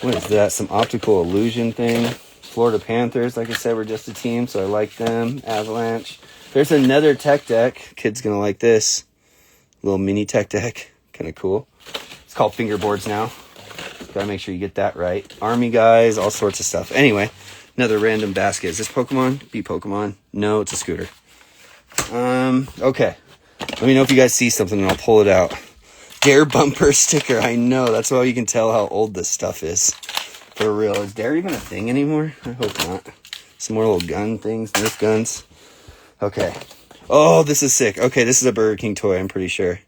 S1: What is that? Some optical illusion thing. Florida Panthers, like I said, were just a team, so I like them. Avalanche. There's another tech deck. Kid's gonna like this. Little mini tech deck. Kind of cool. It's called fingerboards now. Gotta make sure you get that right. Army guys, all sorts of stuff. Anyway, another random basket. Is this Pokemon? Be Pokemon? No, it's a scooter. Okay. Let me know if you guys see something and I'll pull it out. Dare bumper sticker. I know. That's why you can tell how old this stuff is. For real. Is Dare even a thing anymore? I hope not. Some more little gun things. Nerf guns. Okay. Oh, this is sick. Okay, this is a Burger King toy, I'm pretty sure.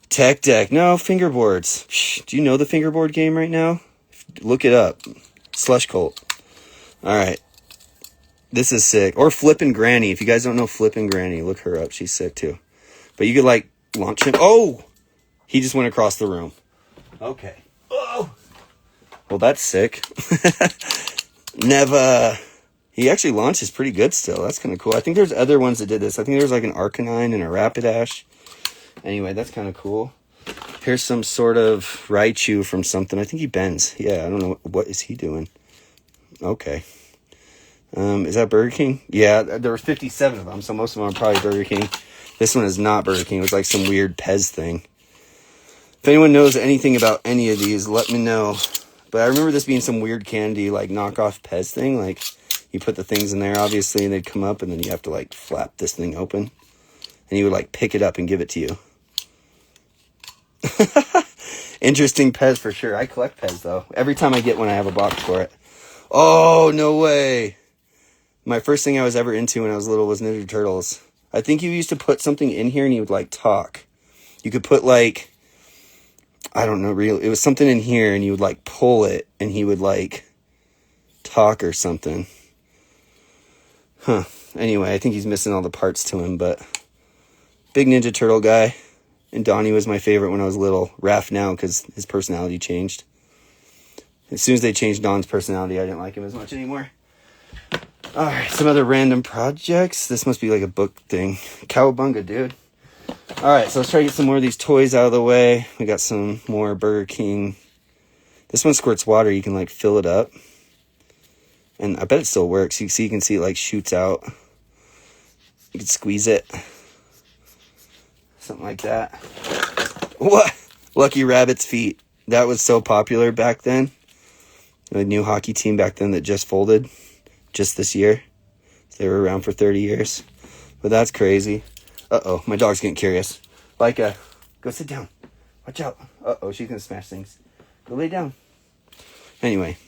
S1: Tech deck. No, fingerboards. Shh, do you know the fingerboard game right now? Look it up. Slush Cult. Alright. This is sick. Or Flippin' Granny. If you guys don't know Flippin' Granny, look her up. She's sick too. But you could, like, launch him. Oh! He just went across the room. Okay. Oh! Well, that's sick. Never. He actually launches pretty good still. That's kind of cool. I think there's other ones that did this. I think there's like an Arcanine and a Rapidash. Anyway, that's kind of cool. Here's some sort of Raichu from something. I think he bends. Yeah, I don't know. What is he doing? Okay. Is that Burger King? Yeah, there were 57 of them, so most of them are probably Burger King. This one is not Burger King. It was like some weird Pez thing. If anyone knows anything about any of these, let me know. But I remember this being some weird candy, like, knockoff Pez thing. Like, you put the things in there, obviously, and they'd come up, and then you have to, like, flap this thing open. And you would, like, pick it up and give it to you. Interesting Pez for sure. I collect Pez, though. Every time I get one, I have a box for it. Oh, no way. My first thing I was ever into when I was little was Ninja Turtles. I think you used to put something in here and you would, like, talk. You could put, like... I don't know, it was something in here, and you would, like, pull it, and he would, like, talk or something. Huh. Anyway, I think he's missing all the parts to him, but big Ninja Turtle guy. And Donnie was my favorite when I was little. Raph now, because his personality changed. As soon as they changed Don's personality, I didn't like him as much anymore. Alright, some other random projects. This must be like a book thing. Cowabunga, dude. Alright, so let's try to get some more of these toys out of the way. We got some more Burger King. This one squirts water. You can, like, fill it up. And I bet it still works. You can see it, like, shoots out. You can squeeze it. Something like that. What? Lucky Rabbit's feet. That was so popular back then. The new hockey team back then that just folded. Just this year. They were around for 30 years. But that's crazy. Uh-oh, my dog's getting curious. Laika, go sit down. Watch out. Uh-oh, she's going to smash things. Go lay down. Anyway,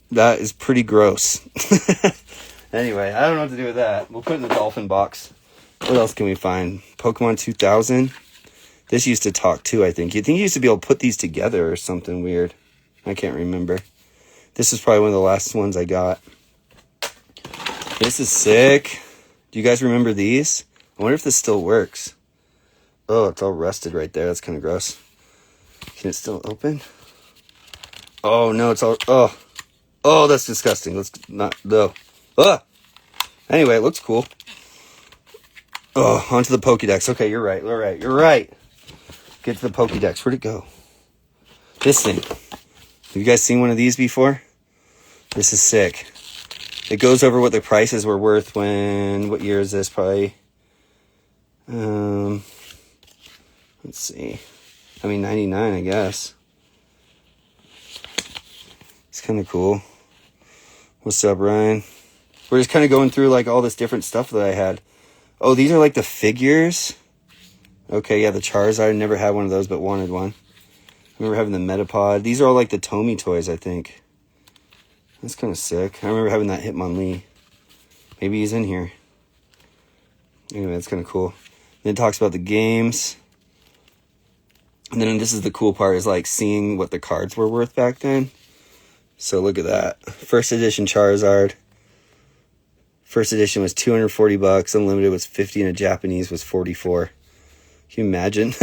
S1: that is pretty gross. Anyway, I don't know what to do with that. We'll put it in the dolphin box. What else can we find? Pokemon 2000. This used to talk too, I think. You'd think you used to be able to put these together or something weird. I can't remember. This is probably one of the last ones I got. This is sick. Do you guys remember these? I wonder if this still works. Oh, it's all rusted right there. That's kind of gross. Can it still open? Oh, no, it's all... Oh, that's disgusting. Let's not... No. Anyway, it looks cool. Oh, onto the Pokédex. Okay, you're right. You're right. Get to the Pokédex. Where'd it go? This thing. Have you guys seen one of these before? This is sick. It goes over what the prices were worth when... What year is this? Probably... Let's see. 99, I guess. It's kind of cool. What's up, Ryan? We're just kind of going through, like, all this different stuff that I had. Oh, these are, like, the figures? Okay, yeah, the Charizard. I never had one of those, but wanted one. I remember having the Metapod. These are all, like, the Tomy toys, I think. That's kind of sick. I remember having that Hitmonlee. Maybe he's in here. Anyway, that's kind of cool. Then it talks about the games. And then this is the cool part, is like seeing what the cards were worth back then. So look at that. First edition Charizard. First edition was $240. Unlimited was $50, and a Japanese was $44. Can you imagine?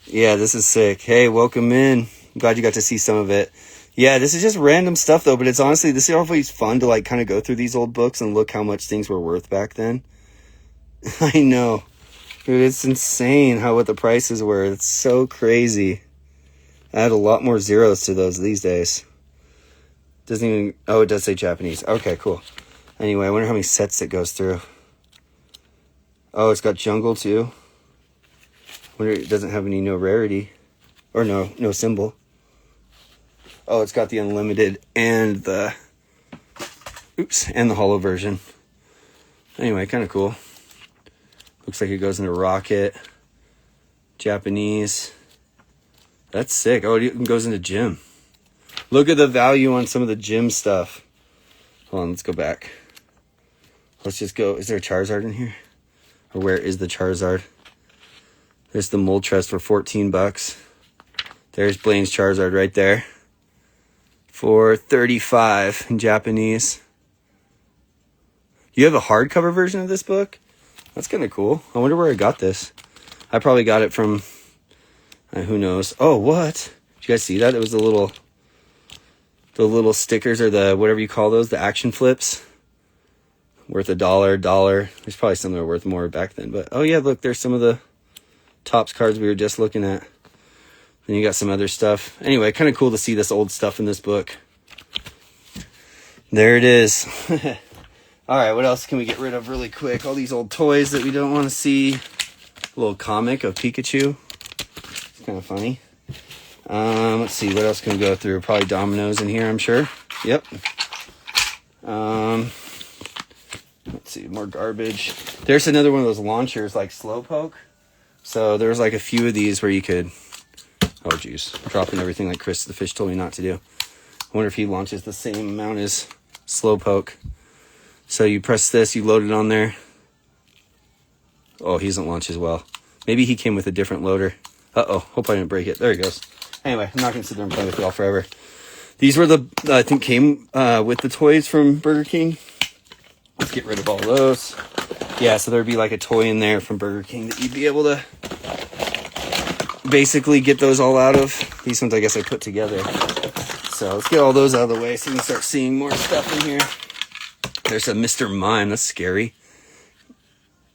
S1: Yeah, this is sick. Hey, welcome in. I'm glad you got to see some of it. Yeah, this is just random stuff though, but it's honestly, this is always fun to like kind of go through these old books and look how much things were worth back then. I know. Dude, it's insane what the prices were. It's so crazy. I had a lot more zeros to those these days. Doesn't even, oh, it does say Japanese. Okay, cool. Anyway, I wonder how many sets it goes through. Oh, it's got jungle too. Wonder it doesn't have any no rarity. Or no symbol. Oh, it's got the unlimited and the holo version. Anyway, kind of cool. Looks like it goes into Rocket. Japanese. That's sick. Oh, it goes into gym. Look at the value on some of the gym stuff. Hold on, let's go back. Let's just go. Is there a Charizard in here? Or where is the Charizard? There's the Moltres for $14. There's Blaine's Charizard right there. For $35 in Japanese. You have a hardcover version of this book? That's kind of cool. I wonder where I got this. I probably got it from, who knows. Oh, what? Did you guys see that? It was the little stickers, or the, whatever you call those, the action flips. Worth $1. There's probably some that were worth more back then. But, oh yeah, look, there's some of the Topps cards we were just looking at. Then you got some other stuff. Anyway, kind of cool to see this old stuff in this book. There it is. All right, what else can we get rid of really quick? All these old toys that we don't want to see. A little comic of Pikachu. It's kind of funny. Let's see, what else can we go through? Probably Dominoes in here, I'm sure. Yep. Let's see, more garbage. There's another one of those launchers, like Slowpoke. So there's like a few of these where you could... Oh, geez. Dropping everything like Chris the Fish told me not to do. I wonder if he launches the same amount as Slowpoke. So you press this, you load it on there. Oh, he doesn't launch as well. Maybe he came with a different loader. Uh-oh, hope I didn't break it. There he goes. Anyway, I'm not going to sit there and play with y'all forever. These were the, I think, came with the toys from Burger King. Let's get rid of all those. Yeah, so there'd be like a toy in there from Burger King that you'd be able to basically get those all out of. These ones I guess I put together. So let's get all those out of the way so you can start seeing more stuff in here. There's a Mr. Mime. That's scary.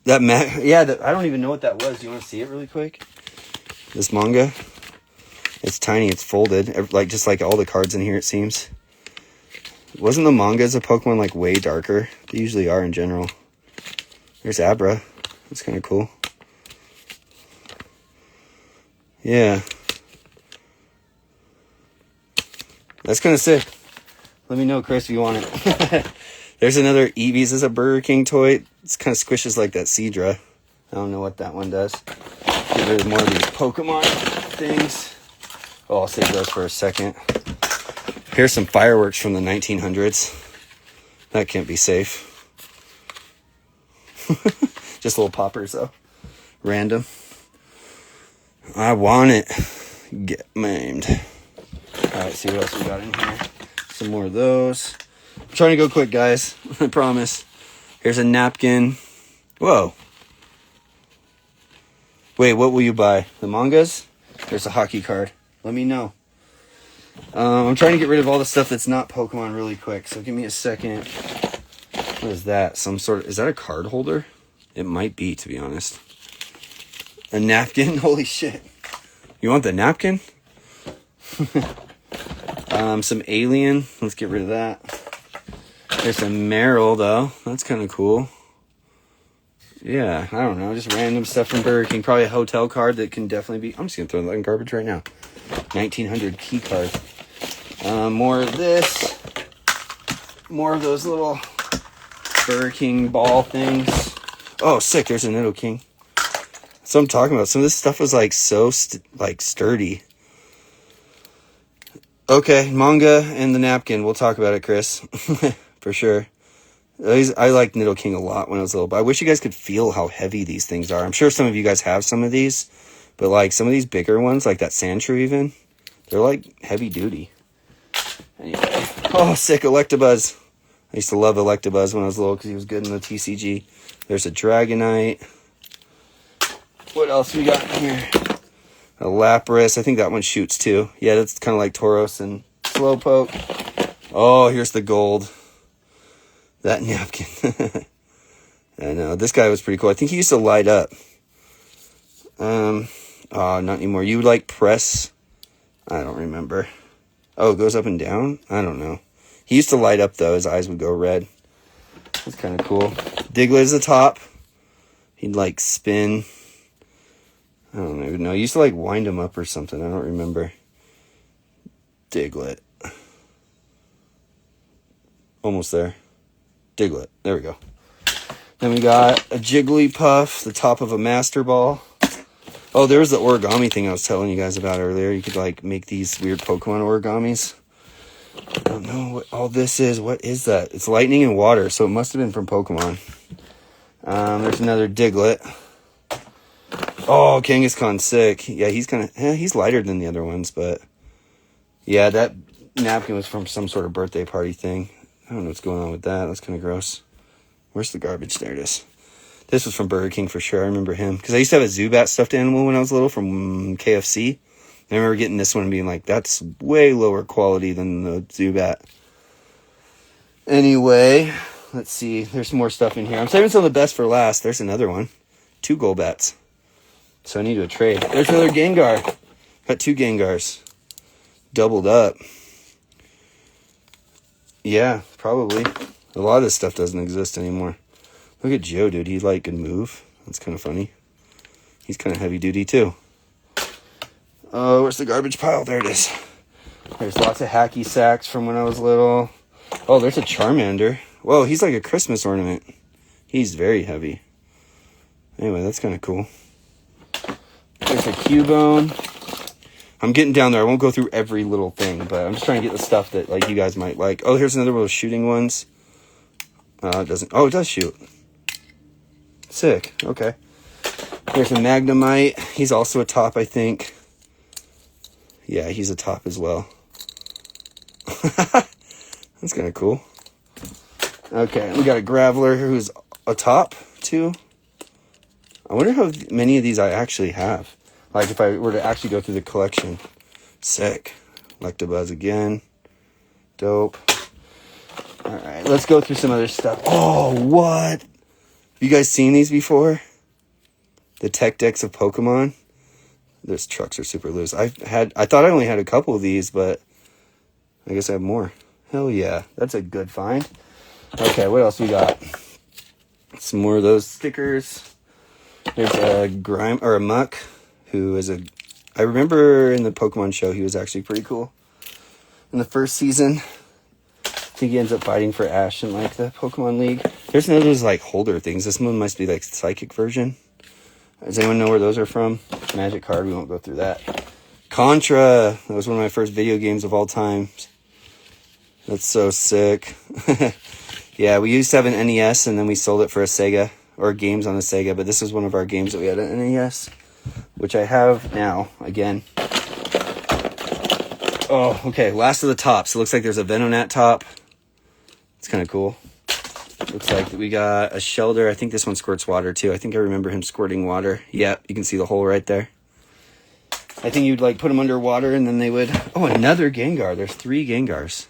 S1: I don't even know what that was. Do you want to see it really quick? This manga. It's tiny. It's folded. Like just like all the cards in here, it seems. Wasn't the mangas of Pokemon like way darker? They usually are in general. There's Abra. That's kind of cool. Yeah. That's kind of sick. Let me know, Chris, if you want it. There's another Eevees as a Burger King toy. It's kind of squishes like that Seadra. I don't know what that one does. Get rid of more of these Pokemon things. Oh, I'll save those for a second. Here's some fireworks from the 1900s. That can't be safe. Just little poppers, though. Random. I want it. Get maimed. Alright, see what else we got in here. Some more of those. I'm trying to go quick, guys. I promise. Here's a napkin. Whoa. Wait, what will you buy? The mangas? There's a hockey card. Let me know. I'm trying to get rid of all the stuff that's not Pokemon really quick, so give me a second. What is that? Is that a card holder? It might be, to be honest. A napkin? Holy shit. You want the napkin? Some alien. Let's get rid of that. There's some Meryl, though. That's kind of cool. Yeah, I don't know. Just random stuff from Burger King. Probably a hotel card that can definitely be... I'm just going to throw that in garbage right now. 1900 key card. More of this. More of those little Burger King ball things. Oh, sick. There's a Nidoking. That's what I'm talking about. Some of this stuff was like so sturdy. Okay, manga and the napkin. We'll talk about it, Chris. For sure. I liked Nidoking a lot when I was little, but I wish you guys could feel how heavy these things are. I'm sure some of you guys have some of these, but like some of these bigger ones, like that Sandshrew even, They're like heavy duty. Anyway. Oh, sick Electabuzz. I used to love Electabuzz when I was little because he was good in the TCG. There's a Dragonite. What else we got in here? A Lapras. I think that one shoots too. Yeah, that's kind of like Tauros and Slowpoke. Oh, here's the gold. That napkin. I know. This guy was pretty cool. I think he used to light up. Oh, not anymore. You like press? I don't remember. Oh, it goes up and down? I don't know. He used to light up, though. His eyes would go red. That's kind of cool. Diglett is the top. He'd, like, spin. I don't even know. He used to, like, wind him up or something. I don't remember. Diglett. Almost there. Diglett. There we go. Then we got a Jigglypuff, the top of a Master Ball. Oh, there was the origami thing I was telling you guys about earlier. You could, like, make these weird Pokemon origamis. I don't know what all this is. What is that? It's lightning and water, so it must have been from Pokemon. There's another Diglett. Oh, Kangaskhan's sick. Yeah, he's kind of... he's lighter than the other ones, but... yeah, that napkin was from some sort of birthday party thing. I don't know what's going on with that. That's kind of gross. Where's the garbage? There it is. This was from Burger King for sure. I remember him. Because I used to have a Zubat stuffed animal when I was little from KFC. I remember getting this one and being like, that's way lower quality than the Zubat. Anyway, let's see. There's more stuff in here. I'm saving some of the best for last. There's another one. 2 Golbats. So I need to trade. There's another Gengar. Got 2 Gengars. Doubled up. Yeah, probably. A lot of this stuff doesn't exist anymore. Look at Joe, dude. He like could move. That's kind of funny. He's kind of heavy duty too. Oh, where's the garbage pile? There it is. There's lots of hacky sacks from when I was little. Oh, there's a Charmander. Whoa, he's like a Christmas ornament. He's very heavy. Anyway, that's kind of cool. There's a Cubone. I'm getting down there. I won't go through every little thing, but I'm just trying to get the stuff that like you guys might like. Oh, here's another one of those shooting ones. It doesn't. Oh, it does shoot. Sick. Okay. There's a Magnemite. He's also a top, I think. Yeah, he's a top as well. That's kind of cool. Okay, we got a Graveler who's a top, too. I wonder how many of these I actually have. Like, if I were to actually go through the collection. Sick. Electabuzz again. Dope. Alright, let's go through some other stuff. Oh, what? Have you guys seen these before? The tech decks of Pokemon? Those trucks are super loose. I thought I only had a couple of these, but I guess I have more. Hell yeah. That's a good find. Okay, what else we got? Some more of those stickers. There's a Grime, or a Muck, who is a... I remember in the Pokemon show, he was actually pretty cool. In the first season, I think he ends up fighting for Ash in, like, the Pokemon League. There's none of those, like, holder things. This one must be, like, Psychic version. Does anyone know where those are from? Magic card, we won't go through that. Contra! That was one of my first video games of all time. That's so sick. Yeah, we used to have an NES, and then we sold it for a Sega, or games on the Sega, but this is one of our games that we had an NES, which I have now, again. Oh, okay, last of the tops. It looks like there's a Venonat top. It's kind of cool. Looks like we got a Shelder. I think this one squirts water, too. I think I remember him squirting water. Yeah, you can see the hole right there. I think you'd, like, put them under water, and then they would... Oh, another Gengar. There's 3 Gengars.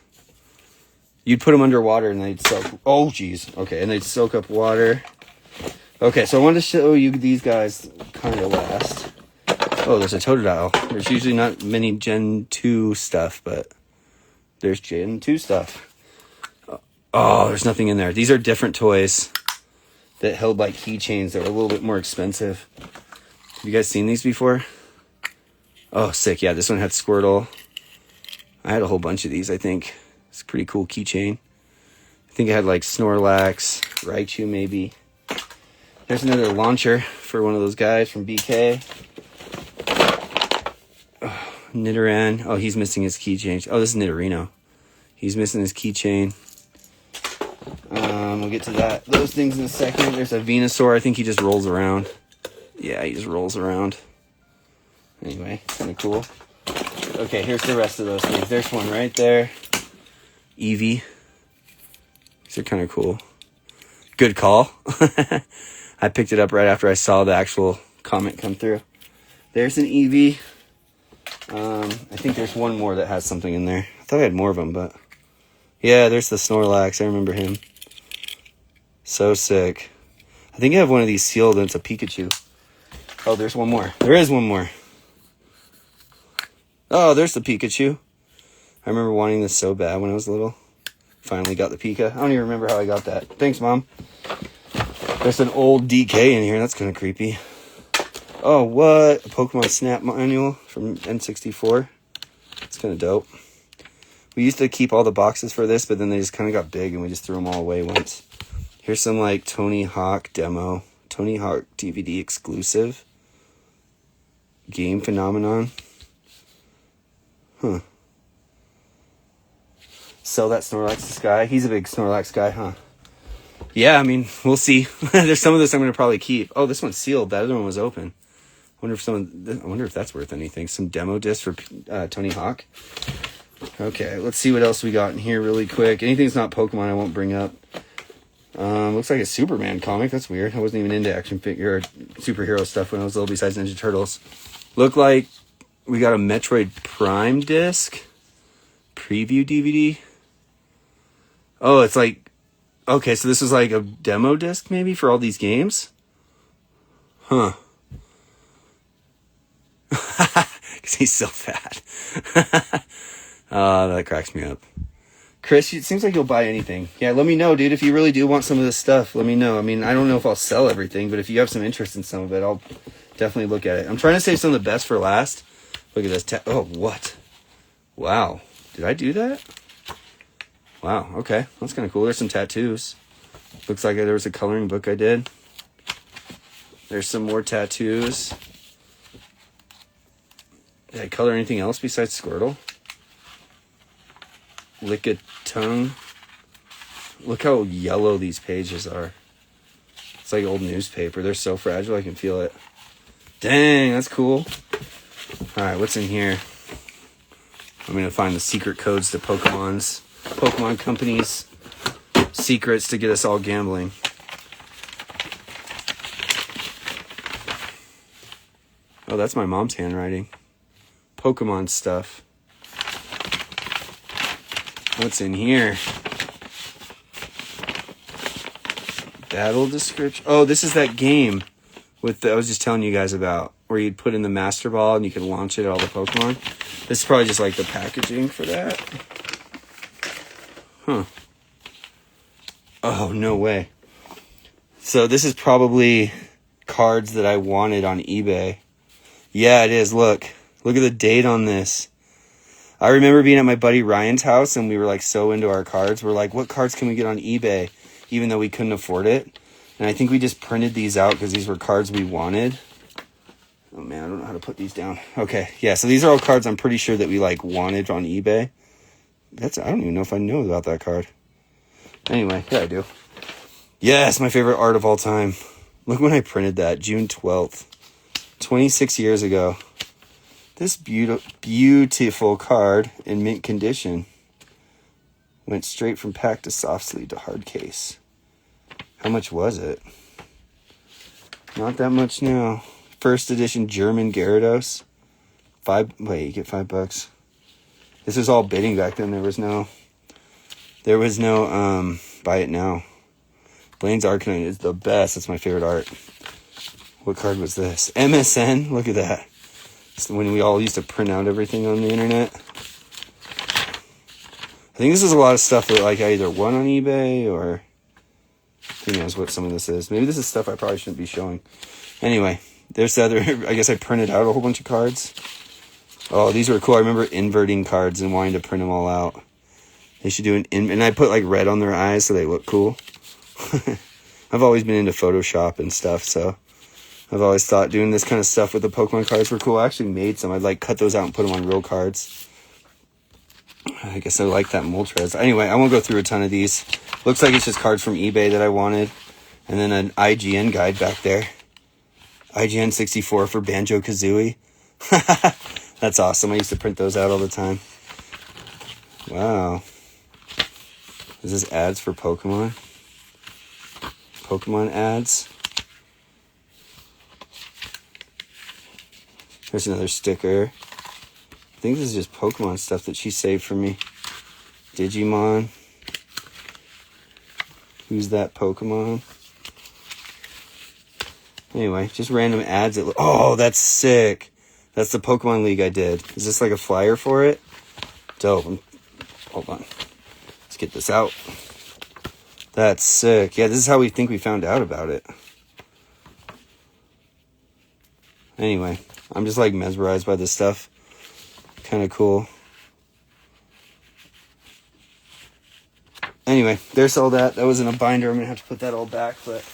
S1: You'd put them under water, and they'd soak... Oh, jeez. Okay, and they'd soak up water. Okay, so I wanted to show you these guys kind of last. Oh, there's a Totodile. There's usually not many Gen 2 stuff, but there's Gen 2 stuff. Oh, there's nothing in there. These are different toys that held like keychains that were a little bit more expensive. Have you guys seen these before? Oh, sick. Yeah, this one had Squirtle. I had a whole bunch of these, I think. It's a pretty cool keychain. I think it had like Snorlax, Raichu maybe. There's another launcher for one of those guys from BK. Oh, Nidoran. Oh, he's missing his keychain. Oh, this is Nidorino. He's missing his keychain. We'll get to that. Those things in a second. There's a Venusaur. I think he just rolls around. Yeah, he just rolls around. Anyway, kind of cool. Okay, here's the rest of those things. There's one right there. Eevee. These are kind of cool. Good call. I picked it up right after I saw the actual comment come through. There's an Eevee. I think there's one more that has something in there. I thought I had more of them, but... Yeah, there's the Snorlax. I remember him. So sick. I think I have one of these sealed, and it's a Pikachu. Oh, there's one more. There is one more. Oh, there's the Pikachu. I remember wanting this so bad when I was little. Finally got the Pika. I don't even remember how I got that. Thanks, Mom. There's an old DK in here. That's kind of creepy. Oh, what? A Pokemon Snap manual from N64. It's kind of dope. We used to keep all the boxes for this, but then they just kind of got big and we just threw them all away once. Here's some like Tony Hawk demo. Tony Hawk DVD exclusive. Game Phenomenon. Huh. Sell that Snorlax to Sky. He's a big Snorlax guy, huh? Yeah, I mean, we'll see. There's some of this I'm going to probably keep. Oh, this one's sealed. That other one was open. I wonder if that's worth anything. Some demo disc for Tony Hawk. Okay, let's see what else we got in here really quick. Anything that's not Pokemon I won't bring up. Looks like a Superman comic. That's weird. I wasn't even into action figure or superhero stuff when I was little besides Ninja Turtles. Look like we got a Metroid Prime disc. Preview DVD. Oh, it's like... Okay, so this is like a demo disc maybe for all these games? Huh. Because he's so fat. That cracks me up. Chris, it seems like you'll buy anything. Yeah, let me know, dude. If you really do want some of this stuff, let me know. I mean, I don't know if I'll sell everything, but if you have some interest in some of it, I'll definitely look at it. I'm trying to save some of the best for last. Look at this. Oh, what? Wow. Did I do that? Wow, okay. That's kind of cool. There's some tattoos. Looks like there was a coloring book I did. There's some more tattoos. Did I color anything else besides Squirtle? Lickitung. Look how yellow these pages are. It's like old newspaper. They're so fragile, I can feel it. Dang, that's cool. Alright, what's in here? I'm going to find the secret codes to Pokemon Company's secrets to get us all gambling. Oh, that's my mom's handwriting. Pokemon stuff. What's in here? Battle description. Oh, this is that game I was just telling you guys about, where you'd put in the Master Ball and you could launch it at all the Pokemon. This is probably just like the packaging for that. Huh. Oh, no way. So this is probably cards that I wanted on eBay. Yeah, it is. Look at the date on this. I remember being at my buddy Ryan's house and we were like so into our cards. We're like, what cards can we get on eBay? Even though we couldn't afford it. And I think we just printed these out because these were cards we wanted. Oh man, I don't know how to put these down. Okay, yeah, so these are all cards I'm pretty sure that we like wanted on eBay. I don't even know if I know about that card. Anyway, yeah, I do. Yes, my favorite art of all time. Look when I printed that, June 12th. 26 years ago. This beautiful card in mint condition went straight from pack to soft sleeve to hard case. How much was it? Not that much now. First edition German Gyarados. You get $5. This was all bidding back then. There was no buy it now. Blaine's Arcanine is the best. That's my favorite art. What card was this? MSN. Look at that. It's when we all used to print out everything on the internet. I think this is a lot of stuff that like I either won on eBay or who knows what some of this is. Maybe this is stuff I probably shouldn't be showing. Anyway, there's the other. I guess I printed out a whole bunch of cards. Oh, these were cool. I remember inverting cards and wanting to print them all out. They should do and I put like red on their eyes so they look cool. I've always been into Photoshop and stuff, so I've always thought doing this kind of stuff with the Pokemon cards were cool. I actually made some. I'd like cut those out and put them on real cards. I guess I like that Moltres. Anyway, I won't go through a ton of these. Looks like it's just cards from eBay that I wanted. And then an IGN guide back there. IGN 64 for Banjo-Kazooie. That's awesome. I used to print those out all the time. Wow. Is this ads for Pokemon? Pokemon ads. There's another sticker. I think this is just Pokemon stuff that she saved for me. Digimon. Who's that Pokemon? Anyway, just random ads. Oh, that's sick. That's the Pokemon League I did. Is this like a flyer for it? Dope. Hold on. Let's get this out. That's sick. Yeah, this is how we think we found out about it. Anyway, I'm just like mesmerized by this stuff. Kind of cool. Anyway, there's all that. That was in a binder. I'm going to have to put that all back, but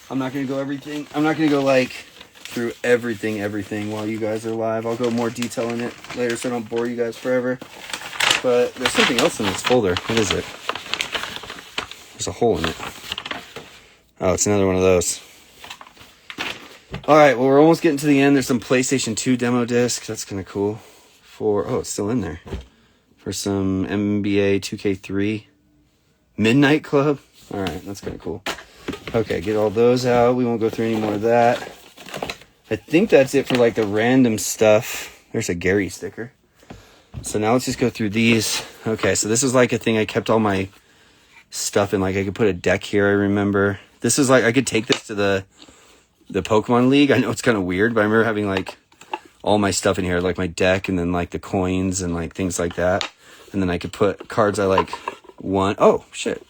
S1: I'm not going to go everything. I'm not going to go like through everything while you guys are live. I'll go more detail in it later so I don't bore you guys forever. But there's something else in this folder. What is it? There's a hole in it. Oh, it's another one of those. Alright, well, we're almost getting to the end. There's some PlayStation 2 demo disc. That's kind of cool. Oh, it's still in there. For some NBA 2K3. Midnight Club. Alright, that's kind of cool. Okay, get all those out. We won't go through any more of that. I think that's it for like the random stuff. There's a Gary sticker. So now let's just go through these. Okay, so this is like a thing I kept all my stuff in. Like I could put a deck here, I remember. This is like, I could take this to the Pokemon League. I know it's kind of weird, but I remember having like all my stuff in here, like my deck and then like the coins and like things like that. And then I could put cards I like want. Oh, shit.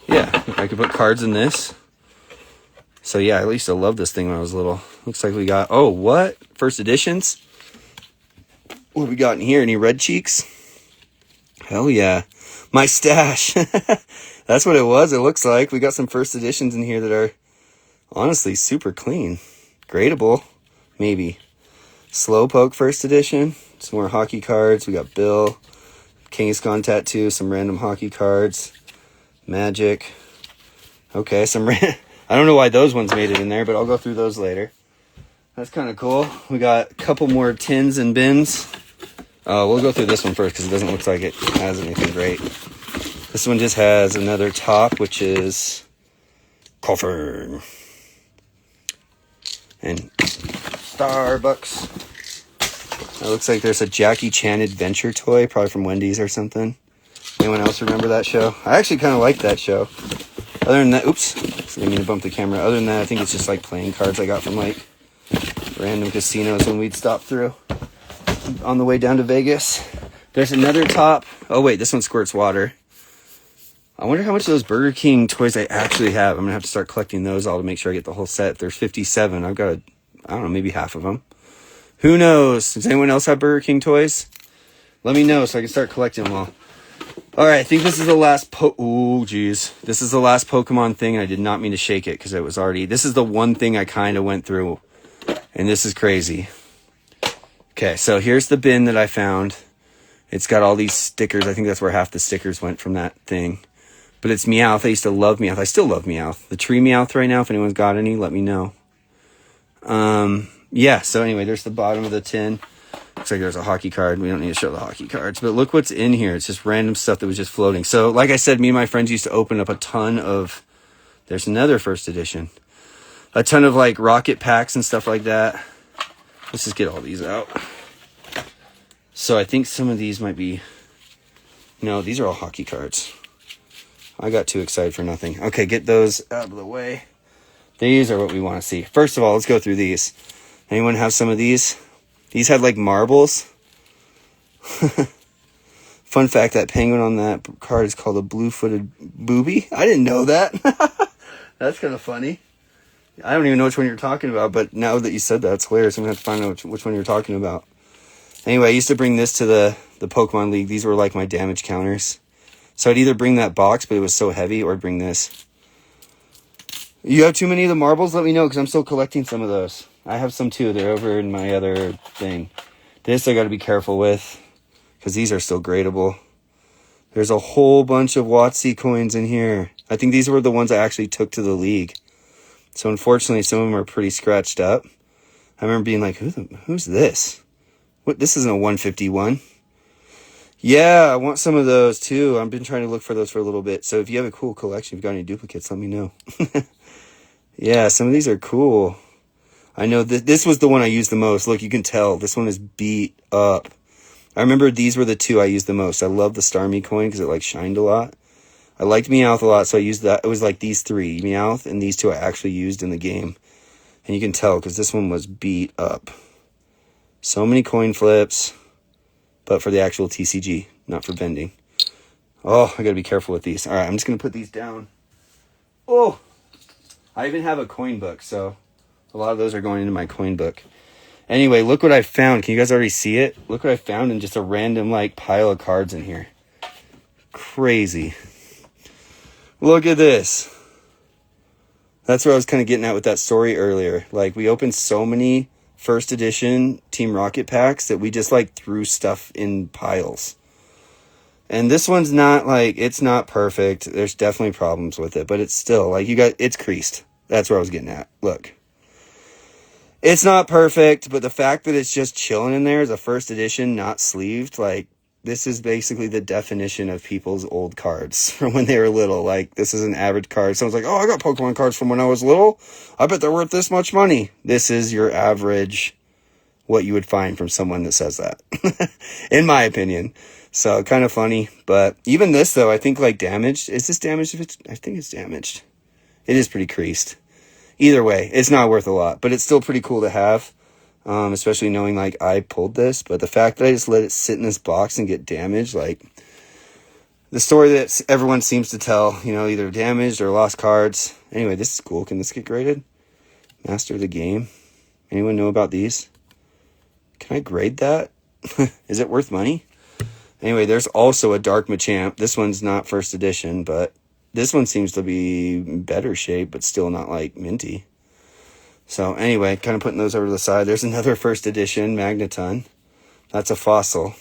S1: Yeah, I could put cards in this. So yeah, I used to love this thing when I was little. Looks like we got, oh, what? First editions? What have we got in here? Any red cheeks? Hell yeah. My stash. That's what it was, it looks like. We got some first editions in here that are honestly super clean. Gradable, maybe. Slowpoke first edition. Some more hockey cards. We got Bill. Kangaskhan tattoo. Some random hockey cards. Magic. Okay, I don't know why those ones made it in there, but I'll go through those later. That's kind of cool. We got a couple more tins and bins. We'll go through this one first because it doesn't look like it has anything great. This one just has another top, which is Coffer. And Starbucks. It looks like there's a Jackie Chan adventure toy, probably from Wendy's or something. Anyone else remember that show? I actually kind of like that show. Other than that, oops, I didn't mean to bump the camera. Other than that, I think it's just like playing cards I got from like random casinos when we'd stop through on the way down to Vegas. There's another top. Oh wait, this one squirts water. I wonder how much of those Burger King toys I actually have. I'm gonna have to start collecting those all to make sure I get the whole set. There's 57. I've got, I don't know, maybe half of them. Who knows? Does anyone else have Burger King toys? Let me know so I can start collecting them all. Alright, I think this is the last This is the last Pokemon thing, and I did not mean to shake it because it was already... This is the one thing I kind of went through, and this is crazy. Okay, so here's the bin that I found. It's got all these stickers. I think that's where half the stickers went from that thing. But it's Meowth. I used to love Meowth. I still love Meowth. The tree Meowth right now, if anyone's got any, let me know. Yeah, so anyway, there's the bottom of the tin. Looks like there's a hockey card. We don't need to show the hockey cards. But look what's in here. It's just random stuff that was just floating. So, like I said, me and my friends used to open up a ton of... There's another first edition. A ton of, like, rocket packs and stuff like that. Let's just get all these out. So, I think some of these might be... No, these are all hockey cards. I got too excited for nothing. Okay, get those out of the way. These are what we want to see. First of all, let's go through these. Anyone have some of these? These had like marbles. Fun fact, that penguin on that card is called a blue-footed booby. I didn't know that. That's kind of funny. I don't even know which one you're talking about, but now that you said that, it's hilarious. I'm going to have to find out which one you're talking about. Anyway, I used to bring this to the Pokemon League. These were like my damage counters. So I'd either bring that box, but it was so heavy, or bring this. You have too many of the marbles? Let me know, because I'm still collecting some of those. I have some too. They're over in my other thing. This I got to be careful with, because these are still gradable. There's a whole bunch of WotC coins in here. I think these were the ones I actually took to the league. So unfortunately, some of them are pretty scratched up. I remember being like, who's this? What? This isn't a 151. Yeah, I want some of those too. I've been trying to look for those for a little bit. So if you have a cool collection, if you've got any duplicates, let me know. Yeah, some of these are cool. I know that this was the one I used the most. Look, you can tell this one is beat up. I remember these were the two I used the most. I love the Starmie coin because it like shined a lot. I liked Meowth a lot, so I used that. It was like these three, Meowth, and these two I actually used in the game. And you can tell because this one was beat up. So many coin flips, but for the actual TCG, not for vending. Oh, I gotta be careful with these. All right, I'm just gonna put these down. Oh, I even have a coin book, so a lot of those are going into my coin book. Anyway, look what I found. Can you guys already see it? Look what I found in just a random like pile of cards in here. Crazy. Look at this. That's what I was kind of getting at with that story earlier. Like, we opened so many first edition Team Rocket packs that we just like threw stuff in piles. And this one's not like, it's not perfect. There's definitely problems with it, but it's still like it's creased. That's where I was getting at. Look. It's not perfect, but the fact that it's just chilling in there as a first edition, not sleeved, like, this is basically the definition of people's old cards from when they were little. Like, this is an average card. Someone's like, oh, I got Pokemon cards from when I was little. I bet they're worth this much money. This is your average, what you would find from someone that says that, in my opinion. So, kind of funny. But even this, though, I think, like, damaged. Is this damaged? I think it's damaged. It is pretty creased. Either way, it's not worth a lot, but it's still pretty cool to have, especially knowing, like, I pulled this. But the fact that I just let it sit in this box and get damaged, like, the story that everyone seems to tell, you know, either damaged or lost cards. Anyway, this is cool. Can this get graded? Master of the game. Anyone know about these? Can I grade that? Is it worth money? Anyway, there's also a Dark Machamp. This one's not first edition, but this one seems to be in better shape, but still not, like, minty. So, anyway, kind of putting those over to the side. There's another first edition Magneton. That's a fossil.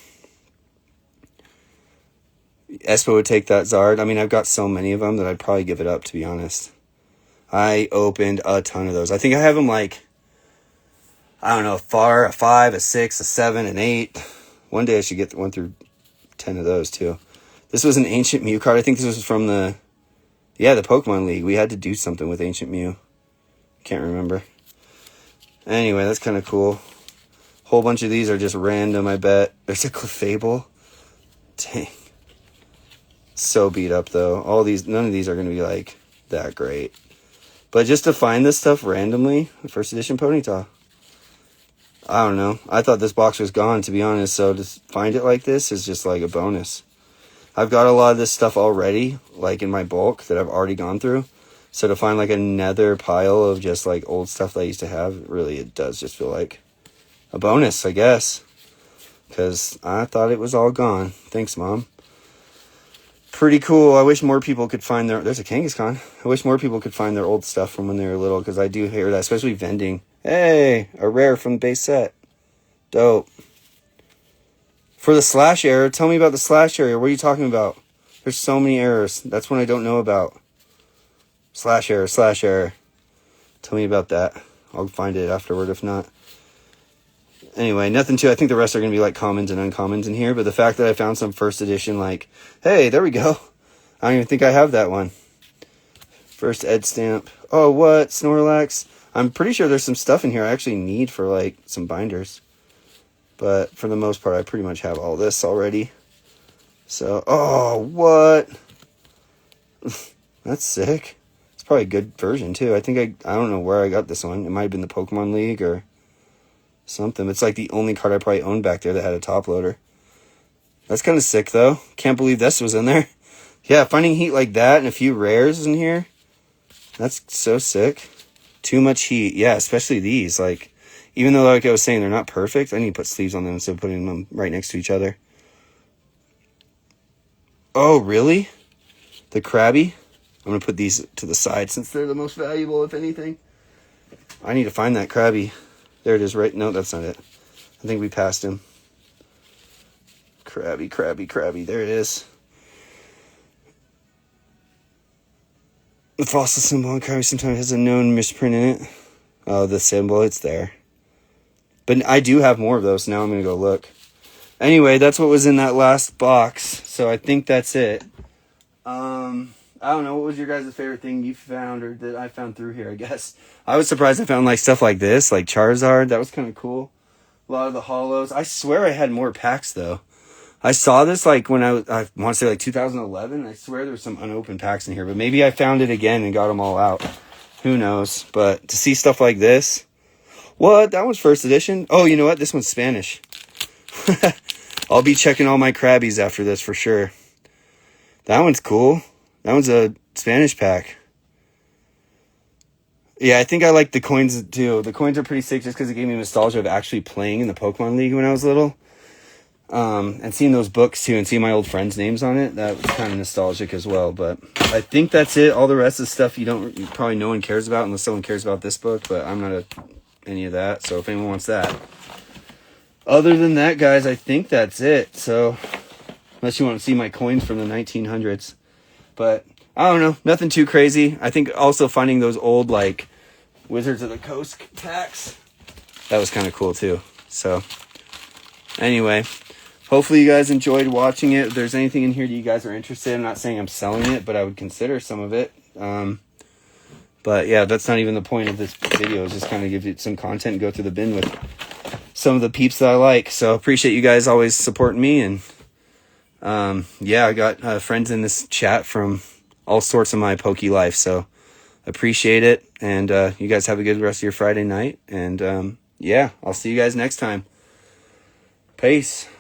S1: Espo would take that Zard. I mean, I've got so many of them that I'd probably give it up, to be honest. I opened a ton of those. I think I have them, like, I don't know, a 5, a 6, a 7, an 8. One day I should get 1 through 10 of those, too. This was an Ancient Mew card. I think this was from the Pokemon League. We had to do something with Ancient Mew. Can't remember. Anyway, that's kind of cool. Whole bunch of these are just random, I bet. There's a Clefable. Dang. So beat up, though. None of these are going to be, like, that great. But just to find this stuff randomly, first edition Ponyta. I don't know. I thought this box was gone, to be honest. So to find it like this is just, like, a bonus. I've got a lot of this stuff already, like in my bulk that I've already gone through. So to find like another pile of just like old stuff that I used to have, really it does just feel like a bonus, I guess. Because I thought it was all gone. Thanks, Mom. Pretty cool. I wish more people could find there's a Kangaskhan. I wish more people could find their old stuff from when they were little, because I do hear that, especially vending. Hey, a rare from the base set. Dope. For the slash error, tell me about the slash error. What are you talking about? There's so many errors. That's one I don't know about. Slash error. Tell me about that. I'll find it afterward if not. Anyway, nothing too. I think the rest are going to be like commons and uncommons in here. But the fact that I found some first edition, like, hey, there we go. I don't even think I have that one. First Ed stamp. Oh, what? Snorlax. I'm pretty sure there's some stuff in here I actually need for like some binders. But for the most part, I pretty much have all this already. So, oh, what? That's sick. It's probably a good version, too. I think I don't know where I got this one. It might have been the Pokemon League or something. It's like the only card I probably owned back there that had a top loader. That's kind of sick, though. Can't believe this was in there. Yeah, finding heat like that and a few rares in here. That's so sick. Too much heat. Yeah, especially these. Like, even though, like I was saying, they're not perfect, I need to put sleeves on them instead of putting them right next to each other. Oh, really? The Krabby? I'm going to put these to the side since they're the most valuable, if anything. I need to find that Krabby. There it is, right? No, that's not it. I think we passed him. Krabby. There it is. The fossil symbol on Krabby sometimes has a known misprint in it. Oh, the symbol, it's there. But I do have more of those. So now I'm going to go look. Anyway, that's what was in that last box. So I think that's it. I don't know. What was your guys' favorite thing you found or that I found through here, I guess? I was surprised I found like stuff like this, like Charizard. That was kind of cool. A lot of the holos. I swear I had more packs though. I saw this like when I want to say like 2011. I swear there's some unopened packs in here, but maybe I found it again and got them all out. Who knows? But to see stuff like this. What? That one's first edition? Oh, you know what? This one's Spanish. I'll be checking all my Krabbies after this for sure. That one's cool. That one's a Spanish pack. Yeah, I think I like the coins too. The coins are pretty sick just because it gave me nostalgia of actually playing in the Pokemon League when I was little. And seeing those books too and seeing my old friends' names on it, that was kind of nostalgic as well. But I think that's it. All the rest of the stuff probably no one cares about unless someone cares about this book, but I'm not any of that. So if anyone wants that. Other than that, guys, I think that's it. So unless you want to see my coins from the 1900s. But I don't know, nothing too crazy. I think also finding those old like Wizards of the Coast packs, that was kind of cool too. So anyway, hopefully you guys enjoyed watching it. If there's anything in here that you guys are interested in, I'm not saying I'm selling it, but I would consider some of it. But yeah, that's not even the point of this video. It's just kind of give you some content and go through the bin with some of the peeps that I like. So appreciate you guys always supporting me. And yeah, I got friends in this chat from all sorts of my Poke life. So appreciate it. And you guys have a good rest of your Friday night. And yeah, I'll see you guys next time. Peace.